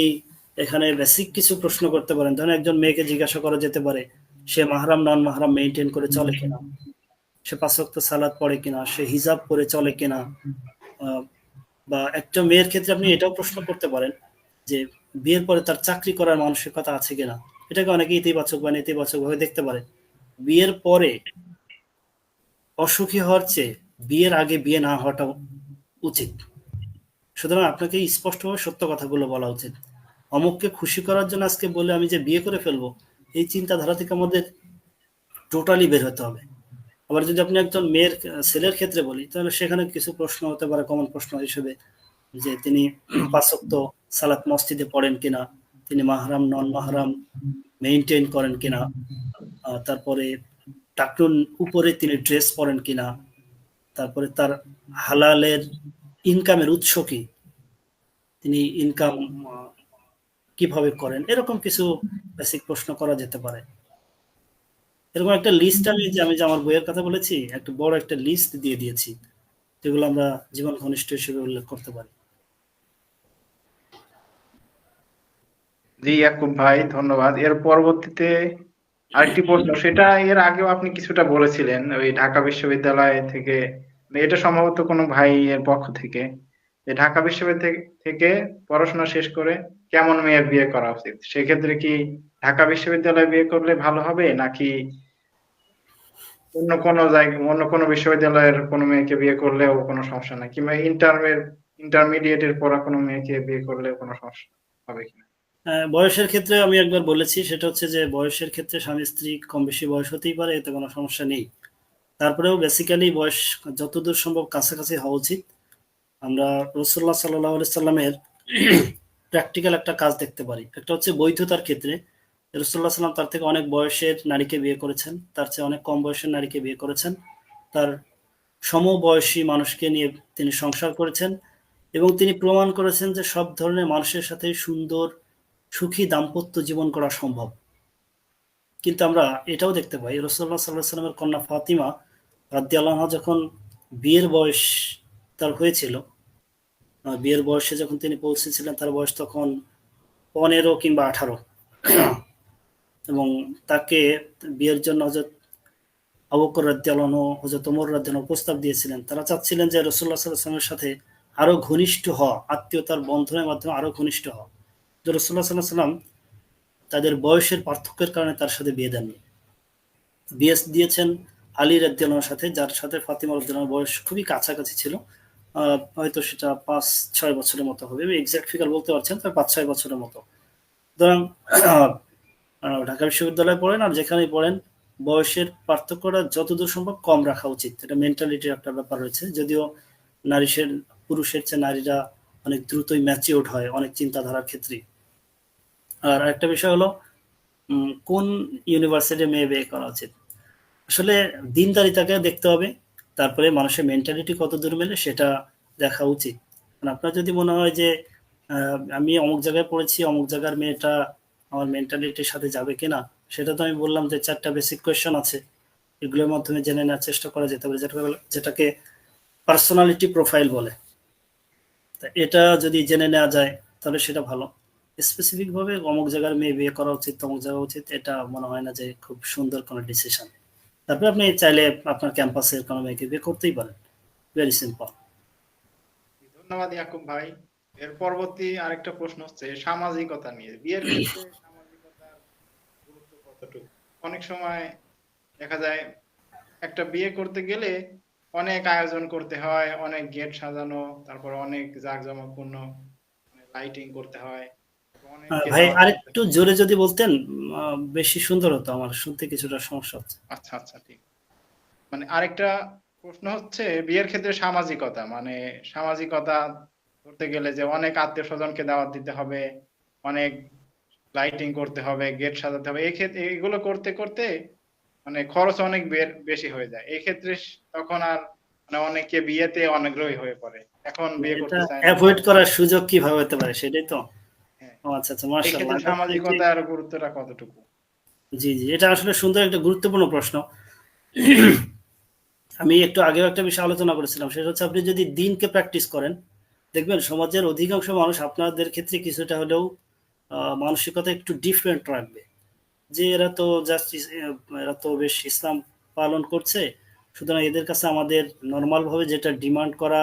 এখানে বেসিক কিছু প্রশ্ন করতে পারেন। ধরেন একজন মেয়েকে জিজ্ঞাসা করা যেতে পারে সে মাহরাম নন মাহরাম মেনটেন করে চলে কিনা, সে 5 ওয়াক্ত সালাত পড়ে কিনা, সে হিজাব পরে চলে কিনা। আহ, বা একটা মেয়ের ক্ষেত্রে আপনি এটাও প্রশ্ন করতে পারেন যে বিয়ের পরে তার চাকরি করার মানসিকতা আছে কিনা। এটাকে অনেকে ইতিবাচক বা নেতিবাচক ভাবে দেখতে পারে। বিয়ের পরে অসুখী হওয়ার চেয়ে বিয়ের আগে বিয়ে না হওয়াটা উচিত। সুতরাং আপনাকে স্পষ্টভাবে সত্য কথাগুলো বলা উচিত। অমুককে খুশি করার জন্য আজকে বলে আমি যে বিয়ে করে ফেলবো, এই চিন্তাধারা থেকে আমাদের টোটালি বের হতে হবে। আবার যদি আপনি একজন ছেলের ক্ষেত্রে বলি তাহলে সেখানে কিছু প্রশ্ন হতে পারে কমন প্রশ্ন হিসেবে, যে তিনি 5 ওয়াক্ত সালাত মসজিদে পড়েন কিনা, তিনি মাহরাম নন মাহরাম মেইনটেইন করেন কিনা, তারপরে টাকনুন উপরে তিনি ড্রেস পরেন কিনা, তারপরে তার হালালের ইনকামের উৎস কি, তিনি ইনকাম কিভাবে করেন, এরকম কিছু বেসিক প্রশ্ন করা যেতে পারে। এরকম একটা লিস্ট আমি যে আমার বইয়ের কথা বলেছি, একটা বড় একটা লিস্ট দিয়ে দিয়েছি, যেগুলো আমরা জীবন ঘনিষ্ঠ হিসেবে উল্লেখ করতে পারি। জি ইয়াকুব ভাই, ধন্যবাদ। এর পরবর্তীতে আরেকটি প্রশ্ন, সেটা এর আগেও আপনি কিছুটা বলেছিলেন ওই ঢাকা বিশ্ববিদ্যালয় থেকে, মানে এটা সম্ভবত কোনো ভাইয়ের পক্ষ থেকে, যে ঢাকা বিশ্ববিদ্যালয় থেকে পড়াশোনা শেষ করে কেমন মেয়ের বিয়ে করা উচিত? সেক্ষেত্রে কি ঢাকা বিশ্ববিদ্যালয়ে বিয়ে করলে ভালো হবে, নাকি অন্য কোনো জায়গায় অন্য কোনো বিশ্ববিদ্যালয়ের কোনো মেয়েকে বিয়ে করলেও কোনো সমস্যা নাই, কিংবা ইন্টারমিডিয়েটের পড়া কোনো মেয়েকে বিয়ে করলেও কোনো সমস্যা হবে কিনা? বয়সের ক্ষেত্রে আমি একবার বলেছি, সেটা হচ্ছে যে বয়সের ক্ষেত্রে স্বামী স্ত্রী কম বেশি বয়স হতেই পারে, এতে কোনো সমস্যা নেই। তারপরেও বেসিক্যালি বয়স যতদূর সম্ভব কাছাকাছি হওয়া উচিত। আমরা রাসূলুল্লাহ সাল্লাল্লাহু আলাইহি সাল্লামের প্র্যাকটিক্যাল একটা কাজ দেখতে পারি। একটা হচ্ছে বৈধতার ক্ষেত্রে রাসূলুল্লাহ সাল্লাম তার থেকে অনেক বয়সের নারীকে বিয়ে করেছেন, তার চেয়ে অনেক কম বয়সের নারীকে বিয়ে করেছেন, তার সমবয়সী মানুষকে নিয়ে তিনি সংসার করেছেন এবং তিনি প্রমাণ করেছেন যে সব ধরনের মানুষের সাথে সুন্দর সুখী দাম্পত্য জীবন করা সম্ভব। কিন্তু আমরা এটাও দেখতে পাই রাসূলুল্লাহ সাল্লাল্লাহু আলাইহি ওয়াসাল্লামের কন্যা ফাতিমা রাদিয়াল্লাহু আনহা যখন বিয়ের বয়স তার হয়েছিল, বিয়ের বয়সে যখন তিনি পৌঁছেছিলেন তার বয়স তখন 15 কিংবা 18 এবং তাকে বিয়ের জন্য হযরত আবু বকর রাদিয়াল্লাহু আনহু, হযরত ওমর রাদিয়াল্লাহু আনহু প্রস্তাব দিয়েছিলেন। তারা চাচ্ছিলেন যে রাসূলুল্লাহ সাল্লাল্লাহু আলাইহি ওয়াসাল্লামের সাথে আরো ঘনিষ্ঠ হওয়া, আত্মীয়তার বন্ধনের মাধ্যমে আরো ঘনিষ্ঠ হওয়া। যে রাসূলুল্লাহ সাল্লাল্লাহু আলাইহি ওয়াসাল্লাম তাদের বয়সের পার্থক্যের কারণে তার সাথে বিয়ে দেননি। বিয়ে দিয়েছেন আলী রাদিয়াল্লাহু আনহুর সাথে, যার সাথে ফাতিমা রাদিয়াল্লাহু আনহার বয়স খুবই কাছাকাছি ছিল। হয়তো সেটা 5-6 বছরের মতো হবে। আমি এক্সাক্ট ফিগার বলতে পারছি না, তবে 5-6 বছরের মতো। সুতরাং ঢাকা বিশ্ববিদ্যালয়ে পড়েন আর যেখানেই পড়েন বয়সের পার্থক্যটা যতদূর সম্ভব কম রাখা উচিত। এটা মেন্টালিটির একটা ব্যাপার রয়েছে। যদিও পুরুষের চেয়ে নারীরা অনেক দ্রুতই ম্যাচিউরড হয় অনেক চিন্তাধারার ক্ষেত্রে। আর একটা বিষয় হলো কোন ইউনিভার্সিটি মেয়ে বিয়ে করা উচিত। আসলে দিনদারিতাকে দেখতে হবে, তারপরে মানুষের মেন্টালিটি কত দূর মেলে সেটা দেখা উচিত। কারণ আপনার যদি মনে হয় যে আমি অমুক জায়গায় পড়েছি, অমুক জায়গার মেয়েটা আমার মেন্টালিটির সাথে যাবে কিনা, সেটা তো আমি বললাম যে 4টা বেসিক কোয়েশ্চেন আছে, এগুলোর মাধ্যমে জেনে নেওয়ার চেষ্টা করা যেতে পারে, যেটাকে পার্সোনালিটি প্রোফাইল বলে। তা এটা যদি জেনে নেওয়া যায় তাহলে সেটা ভালো। স্পেসিফিক ভাবে অমুক জায়গার মেয়ে বিয়ে করা উচিত, অমুক জায়গা উচিত, এটা মনে হয় না যে খুব সুন্দর কোনো ডিসিশন। তারপরে আপনি চাইলে আপনার ক্যাম্পাসের কোনো মেয়েকে বিয়ে করতেই পারেন। Very simple. ধন্যবাদ ইয়াকুব ভাই। এর পরবর্তী আরেকটা প্রশ্ন হচ্ছে সামাজিকতা নিয়ে। বিয়ের ক্ষেত্রে সামাজিকতার গুরুত্ব কতটুকু? অনেক সময় দেখা যায় একটা বিয়ে করতে গেলে অনেক আয়োজন করতে হয়, অনেক গেট সাজানো, তারপর অনেক জাঁকজমকপূর্ণ লাইটিং করতে হয়, অনেককে ভাই দাওয়াত করতে আরেকটু হয়। জোরে যদি বলতেন বেশি সুন্দর হতো, আমার শুনতে কিছুটা সমস্যা হচ্ছে। আচ্ছা আচ্ছা, ঠিক। মানে আরেকটা প্রশ্ন হচ্ছে বিয়ের ক্ষেত্রে সামাজিকতা, মানে সামাজিকতা করতে গেলে যে অনেক আত্মীয় স্বজনকে দাওয়াত দিতে হবে, অনেক লাইটিং করতে হবে, গেট সাজাতে হবে, এই ক্ষেত্রে এগুলো করতে করতে মানে খরচ অনেক বেশি হয়ে যায়। এই ক্ষেত্রে তখন আর মানে অনেকে বিয়েতে অনাগ্রহী হয়ে পড়ে, এখন বিয়ে এটা করতে চায় না। অ্যাভয়েড করার সুযোগ কিভাবে হতে পারে সেটাই তো। হ্যাঁ, ও আচ্ছা আচ্ছা, এই মার্শাল্লাহ। ক্ষেত্রে সামাজিকতার গুরুত্বটা কতটুকু? জি জি, এটা আসলে সুন্দর একটা গুরুত্বপূর্ণ প্রশ্ন। আমি একটু আগেও একটা বিষয় আলোচনা করেছিলাম, সেটা হচ্ছে আপনি যদি দিনকে প্র্যাকটিস করেন দেখবেন সমাজের অধিকাংশ মানুষ আপনাদের ক্ষেত্রে কিছুটা হলেও মানসিকতা একটু ডিফারেন্ট রাখবে। যে এরা তো জাস্ট এরা তো বেশ ইসলাম পালন করছে, সুতরাং এদের কাছে আমাদের নর্মাল ভাবে যেটা ডিমান্ড করা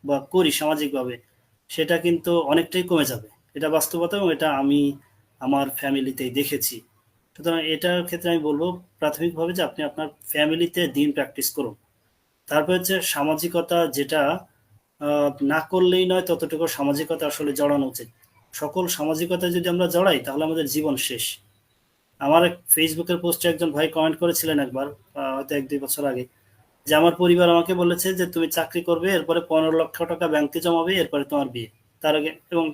বা করি সামাজিকভাবে সেটা কিন্তু অনেকটাই কমে যাবে। এটা বাস্তবতা এবং এটা আমি আমার ফ্যামিলিতেই দেখেছি। সুতরাং এটার ক্ষেত্রে আমি বলবো প্রাথমিকভাবে যে আপনি আপনার ফ্যামিলিতে দিন প্র্যাকটিস করুন। তারপর হচ্ছে সামাজিকতা, যেটা না করলেই নয় ততটুকু সামাজিকতা আসলে জড়ানো উচিত। সকল সামাজিকতায় যদি আমরা জড়াই তাহলে আমাদের জীবন শেষ। আমার এক ফেসবুকের পোস্টে একজন ভাই কমেন্ট করেছিলেন একবার, হয়তো 1-2 বছর আগে, যে আমার পরিবার আমাকে বলেছে যে তুমি চাকরি করবে, এরপরে 15 লক্ষ টাকা ব্যাংকে জমাবে, এরপরে তোমার বিয়ে। তার আগে এবং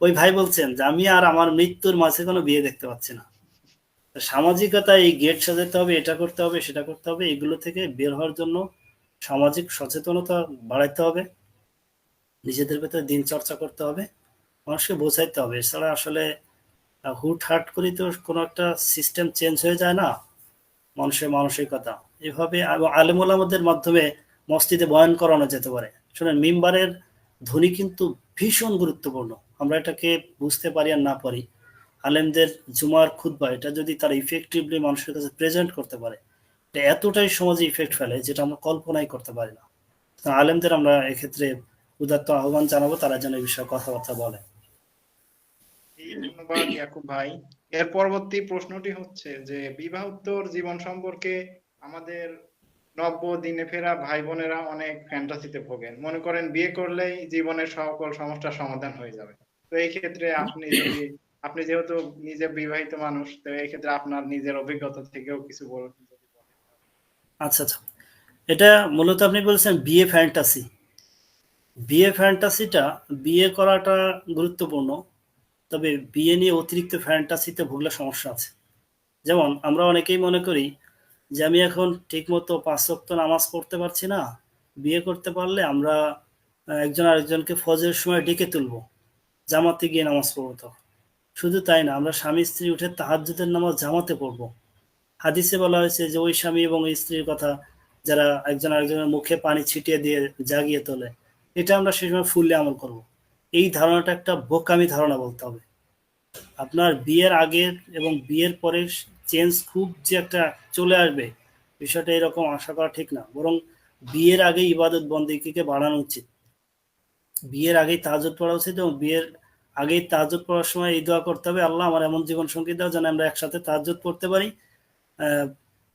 ওই ভাই বলছেন যে আমি আর আমার মৃত্যুর মাঝে কোনো বিয়ে দেখতে পাচ্ছি না। তো সামাজিকতা, এই গেট সাজাতে হবে, এটা করতে হবে, সেটা করতে হবে, এগুলো থেকে বের হওয়ার জন্য সামাজিক সচেতনতা বাড়াইতে হবে, নিজেদের ভেতরে দিন চর্চা করতে হবে, মানুষকে বোঝাইতে হবে। এছাড়া আসলে হুটহাট করেই তো কোনো একটা সিস্টেম চেঞ্জ হয়ে যায় না। মানুষের মানসিকতা এভাবে আলেম ওলামাদের মাধ্যমে মসজিদে বয়ান করানো যেতে পারে। শোনেন, মিম্বারের ধ্বনি কিন্তু ভীষণ গুরুত্বপূর্ণ। আমরা এটাকে বুঝতে পারি আর না পারি, আলেমদের জুমার খুতবা এটা যদি তারা ইফেক্টিভলি মানুষের কাছে প্রেজেন্ট করতে পারে, এটা এতটাই সমাজে ইফেক্ট ফেলে যেটা আমরা কল্পনাই করতে পারি না। তো আলেমদের আমরা এক্ষেত্রে উদাত্ত আহ্বান জানাবো, তারা যেন এই বিষয়ে কথাবার্তা বলে। এই ধন্যবাদ ইয়াকুব ভাই। এর পরবর্তী প্রশ্নটি হচ্ছে যে বিবাহোত্তর জীবন সম্পর্কে আমাদের নব্য দিনে ফেরা ভাই বোনেরা অনেক ফ্যান্টাসিতে ভোগেন, মনে করেন বিয়ে করলেই জীবনের সকল সমস্যার সমাধান হয়ে যাবে। তো এই ক্ষেত্রে আপনি যেহেতু নিজে বিবাহিত মানুষ, তো এই ক্ষেত্রে আপনার নিজের অভিজ্ঞতা থেকেও কিছু বলুন যদি বলেন। আচ্ছা আচ্ছা, এটা মূলত আপনি বলছেন বিয়ে ফ্যান্টাসি। বিয়ে ফ্যান্টাসিটা, বিয়ে করাটা গুরুত্বপূর্ণ, তবে বিয়ে নিয়ে অতিরিক্ত ফ্যান্টাসিতে ভুগলে সমস্যা আছে। যেমন আমরা অনেকেই মনে করি যে আমি এখন ঠিকমতো ৫ ওয়াক্ত নামাজ পড়তে পারছি না, বিয়ে করতে পারলে আমরা একজন আরেকজনকে ফজরের সময় ডেকে তুলবো, জামাতে গিয়ে নামাজ পড়বো তখন। শুধু তাই না, আমরা স্বামী স্ত্রী উঠে তাহাজ্জুদের নামাজ জামাতে পড়বো। হাদিসে বলা হয়েছে যে ওই স্বামী এবং ওই স্ত্রীর কথা যারা একজন আরেকজনের মুখে পানি ছিটিয়ে দিয়ে জাগিয়ে তোলে, এটা আমরা সেই সময় ফুললে আমল করব। এই ধারণাটা একটা বোকামি ধারণা বলতে হবে। আপনার বিয়ের আগের এবং বিয়ের পরের চেঞ্জ খুব যে একটা চলে আসবে, বিষয়টা এরকম আশা করা ঠিক না। বরং বিয়ের আগে ইবাদত বন্দেগীকে বাড়ানো উচিত। বিয়ের আগেই তাহাজ্জুদ পড়া উচিত এবং বিয়ের আগেই তাহাজ্জুদ পড়ার সময় এই দোয়া করতে হবে, আল্লাহ আমার এমন জীবন সঙ্গী দাও যেন আমরা একসাথে তাহাজ্জুদ পড়তে পারি। আহ,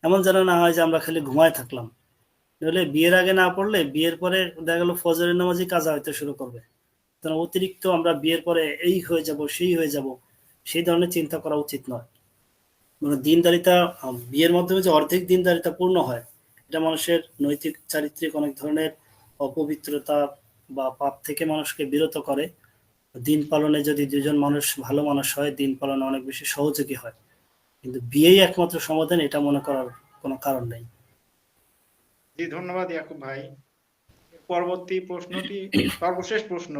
এমন যেন না হয় যে আমরা খালি ঘুমায় থাকলাম। নইলে বিয়ের আগে না পড়লে বিয়ের পরে দেখা গেল ফজরের নামাজই কাজা হইতে শুরু করবে। কারণ অতিরিক্ত আমরা বিয়ের পরে এই হয়ে যাব সেই হয়ে যাব, সেই ধরনের চিন্তা করা উচিত নয়। মানে দিনদারিতা, বিয়ের মাধ্যমে যে অর্ধেক দিনদারিতা পূর্ণ হয়, এটা মানুষের নৈতিক চারিত্রিক অনেক ধরনের অপবিত্রতা বা পাপ থেকে মানুষকে বিরত করে। দিন পালনে যদি দুজন মানুষ ভালো মানুষ হয়, দিন পালনে অনেক বেশি সহযোগী হয়। কিন্তু বিয়েই একমাত্র সমাধান, এটা মনে করার কোনো কারণ নেই। জি, ধন্যবাদ ইয়াকুব ভাই। পরবর্তী প্রশ্নটি, সর্বশেষ প্রশ্ন,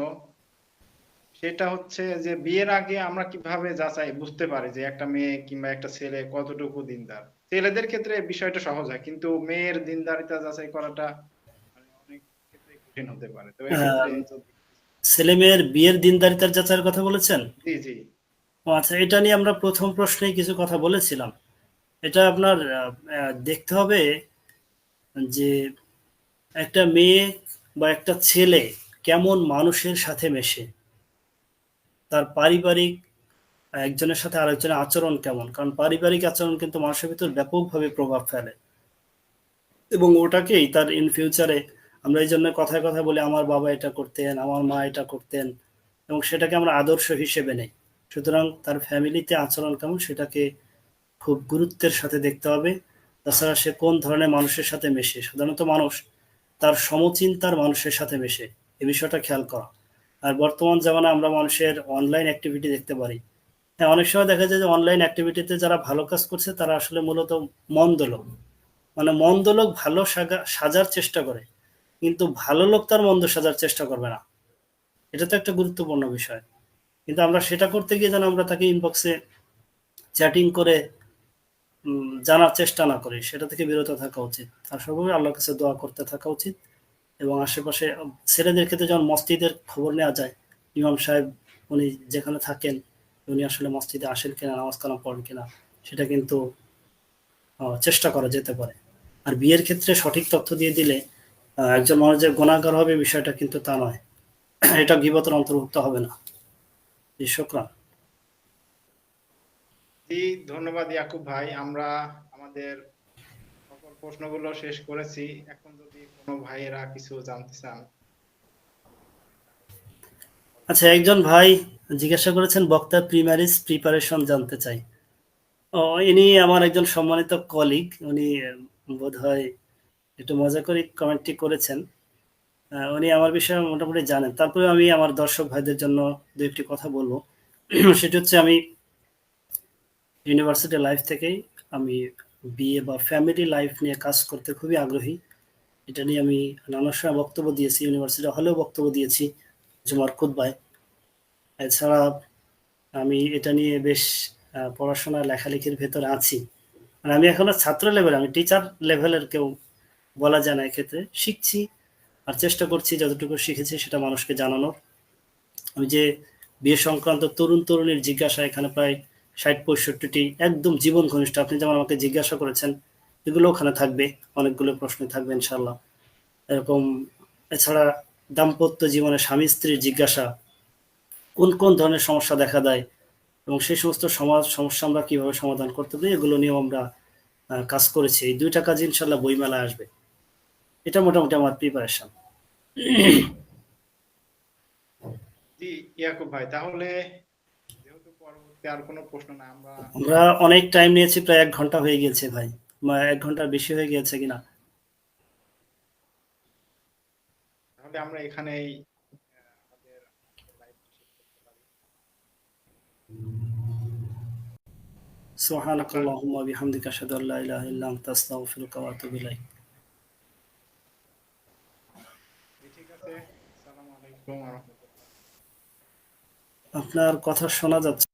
সেটা হচ্ছে যে বিয়ের আগে আমরা কিভাবে যাচাই বুঝতে পারি যে একটা মেয়ে কিংবা একটা ছেলে কতটুকু দিনদার? ছেলেদের ক্ষেত্রে বিষয়টা সহজ হয়, কিন্তু মেয়ের দিনদারিতা যাচাই করাটা মানে অনেক ক্ষেত্রে কঠিন হতে পারে। তো এক্ষেত্রে আহ, যদি, ছেলে মেয়ের বিয়ের দিনদারিতার যাচাইয়ের কথা বলেছেন? জি জি, ও আচ্ছা, এটা নিয়ে আমরা প্রথম প্রশ্নেই কিছু কথা বলেছিলাম। এটা আপনার দেখতে হবে যে একটা মেয়ে বা একটা ছেলে কেমন মানুষের সাথে মেশে, তার পারিবারিক, একজনের সাথে আরেকজনের আচরণ কেমন। কারণ পারিবারিক আচরণ কিন্তু মানুষের ভিতর ব্যাপকভাবে প্রভাব ফেলে এবং ওটাকেই তার ইন ফিউচারে, আমরা এই জন্য কথায় কথা বলি আমার বাবা এটা করতেন, আমার মা এটা করতেন, এবং সেটাকে আমরা আদর্শ হিসেবে নেই। সুতরাং তার ফ্যামিলিতে আচরণ কেমন সেটাকে খুব গুরুত্বের সাথে দেখতে হবে। তাছাড়া সে কোন ধরনের মানুষের সাথে মেশে, সাধারণত মানুষ তার সমচিন্তার মানুষের সাথে মেশে, এ বিষয়টা খেয়াল করা। আর বর্তমান জামানে আমরা মানুষের অনলাইন অ্যাক্টিভিটি দেখতে পারি। হ্যাঁ, অনেক সময় দেখা যায় যে অনলাইন অ্যাক্টিভিটিতে যারা ভালো কাজ করছে তারা আসলে মূলত মন্দ লোক। মানে মন্দ লোক ভালো সাজার চেষ্টা করে, কিন্তু ভালো লোক তার মন্দ সাজার চেষ্টা করবে না। এটা তো একটা গুরুত্বপূর্ণ বিষয়। কিন্তু আমরা সেটা করতে গিয়ে যেন আমরা তাকে ইনবক্সে চ্যাটিং করে জানার চেষ্টা না করি, সেটা থেকে বিরত থাকা উচিত। আর সর্বোপরি আল্লাহর কাছে দোয়া করতে থাকা উচিত। এবং আশেপাশে ছেলেদের ক্ষেত্রে যেমন মসজিদের খবর নেওয়া যায়, ইমাম সাহেব উনি যেখানে থাকেন উনি আসলে মসজিদে আসেন কিনা, নামাজ কালাম পড়েন কিনা, সেটা কিন্তু চেষ্টা করা যেতে পারে। আর বিয়ের ক্ষেত্রে সঠিক তথ্য দিয়ে দিলে একজন মানুষ যে গুণাগার হবে বিষয়টা কিন্তু তা নয়। এটা গীবতের অন্তর্ভুক্ত হবে না। জি, শুকরান। জি, ধন্যবাদ ইয়াকুব ভাই। আমরা আমাদের সকল প্রশ্নগুলো শেষ করেছি। এখন যদি কোনো ভাইয়েরা কিছু জানতে চান। আচ্ছা, একজন ভাই জিজ্ঞাসা করেছেন বক্তার প্রি ম্যারেজ প্রিপারেশন জানতে চাই। ও, ইনি আমার একজন সম্মানিত কলিগ। উনি বোধহয় একটু মজা করে কমেন্টটি করেছেন। উনি আমার বিষয়ে মোটামুটি জানেন। তারপরে আমি আমার দর্শক ভাইদের জন্য দু একটি কথা বলবো। সেটি হচ্ছে আমি ইউনিভার্সিটি লাইফ থেকেই আমি বিয়ে বা ফ্যামিলি লাইফ নিয়ে কাজ করতে খুবই আগ্রহী। এটা নিয়ে আমি নানা সময় বক্তব্য দিয়েছি, ইউনিভার্সিটি হলেও বক্তব্য দিয়েছি জুমার খুতবায়। এছাড়া আমি এটা নিয়ে বেশ পড়াশোনা লেখালেখির ভেতরে আছি। মানে আমি এখনো ছাত্র লেভেল, আমি টিচার লেভেলের কেউ বলা যায় না। এক্ষেত্রে শিখছি আর চেষ্টা করছি যতটুকু শিখেছি সেটা মানুষকে জানানোর। আমি যে বিয়ে সংক্রান্ত তরুণ তরুণীর জিজ্ঞাসা, এখানে প্রায় ৬০-৬৫টি একদম জীবন ঘনিষ্ঠ, আপনি যেমন আমাকে জিজ্ঞাসা করেছেন, এগুলো ওখানে থাকবে, অনেকগুলো প্রশ্ন থাকবে ইনশাল্লাহ। এরকম এছাড়া দাম্পত্য জীবনে স্বামী স্ত্রীর জিজ্ঞাসা, কোন কোন ধরনের সমস্যা দেখা দেয় এবং সেই সমস্ত সমস্যা আমরা কিভাবে সমাধান করতে পারি, এগুলো নিয়েও আমরা কাজ করেছি। এই দুইটা কাজ ইনশাল্লাহ বইমেলায় আসবে। এটা মোটামুটি আমার প্রিপারেশন। জি ইয়াকুব ভাই, তাহলে যেহেতু পরবর্তী আর কোনো প্রশ্ন না, আমরা আমরা অনেক টাইম নিয়েছি, প্রায় ১ ঘন্টা হয়ে গিয়েছে ভাই, ১ ঘন্টার বেশি হয়ে গিয়েছে কিনা। তাহলে আমরা এখানেই সুবহানাকাল্লাহুম্মা ওয়া বিহামদিকা আশহাদু আল্লা ইলাহা ইল্লা আনতা আস্তাগফিরুকা ওয়া আতুবু ইলাইক। ঠিক আছে। আসসালামু আলাইকুম ওয়া রাহমাতুল্লাহ। আপনার কথা শোনা যাচ্ছে।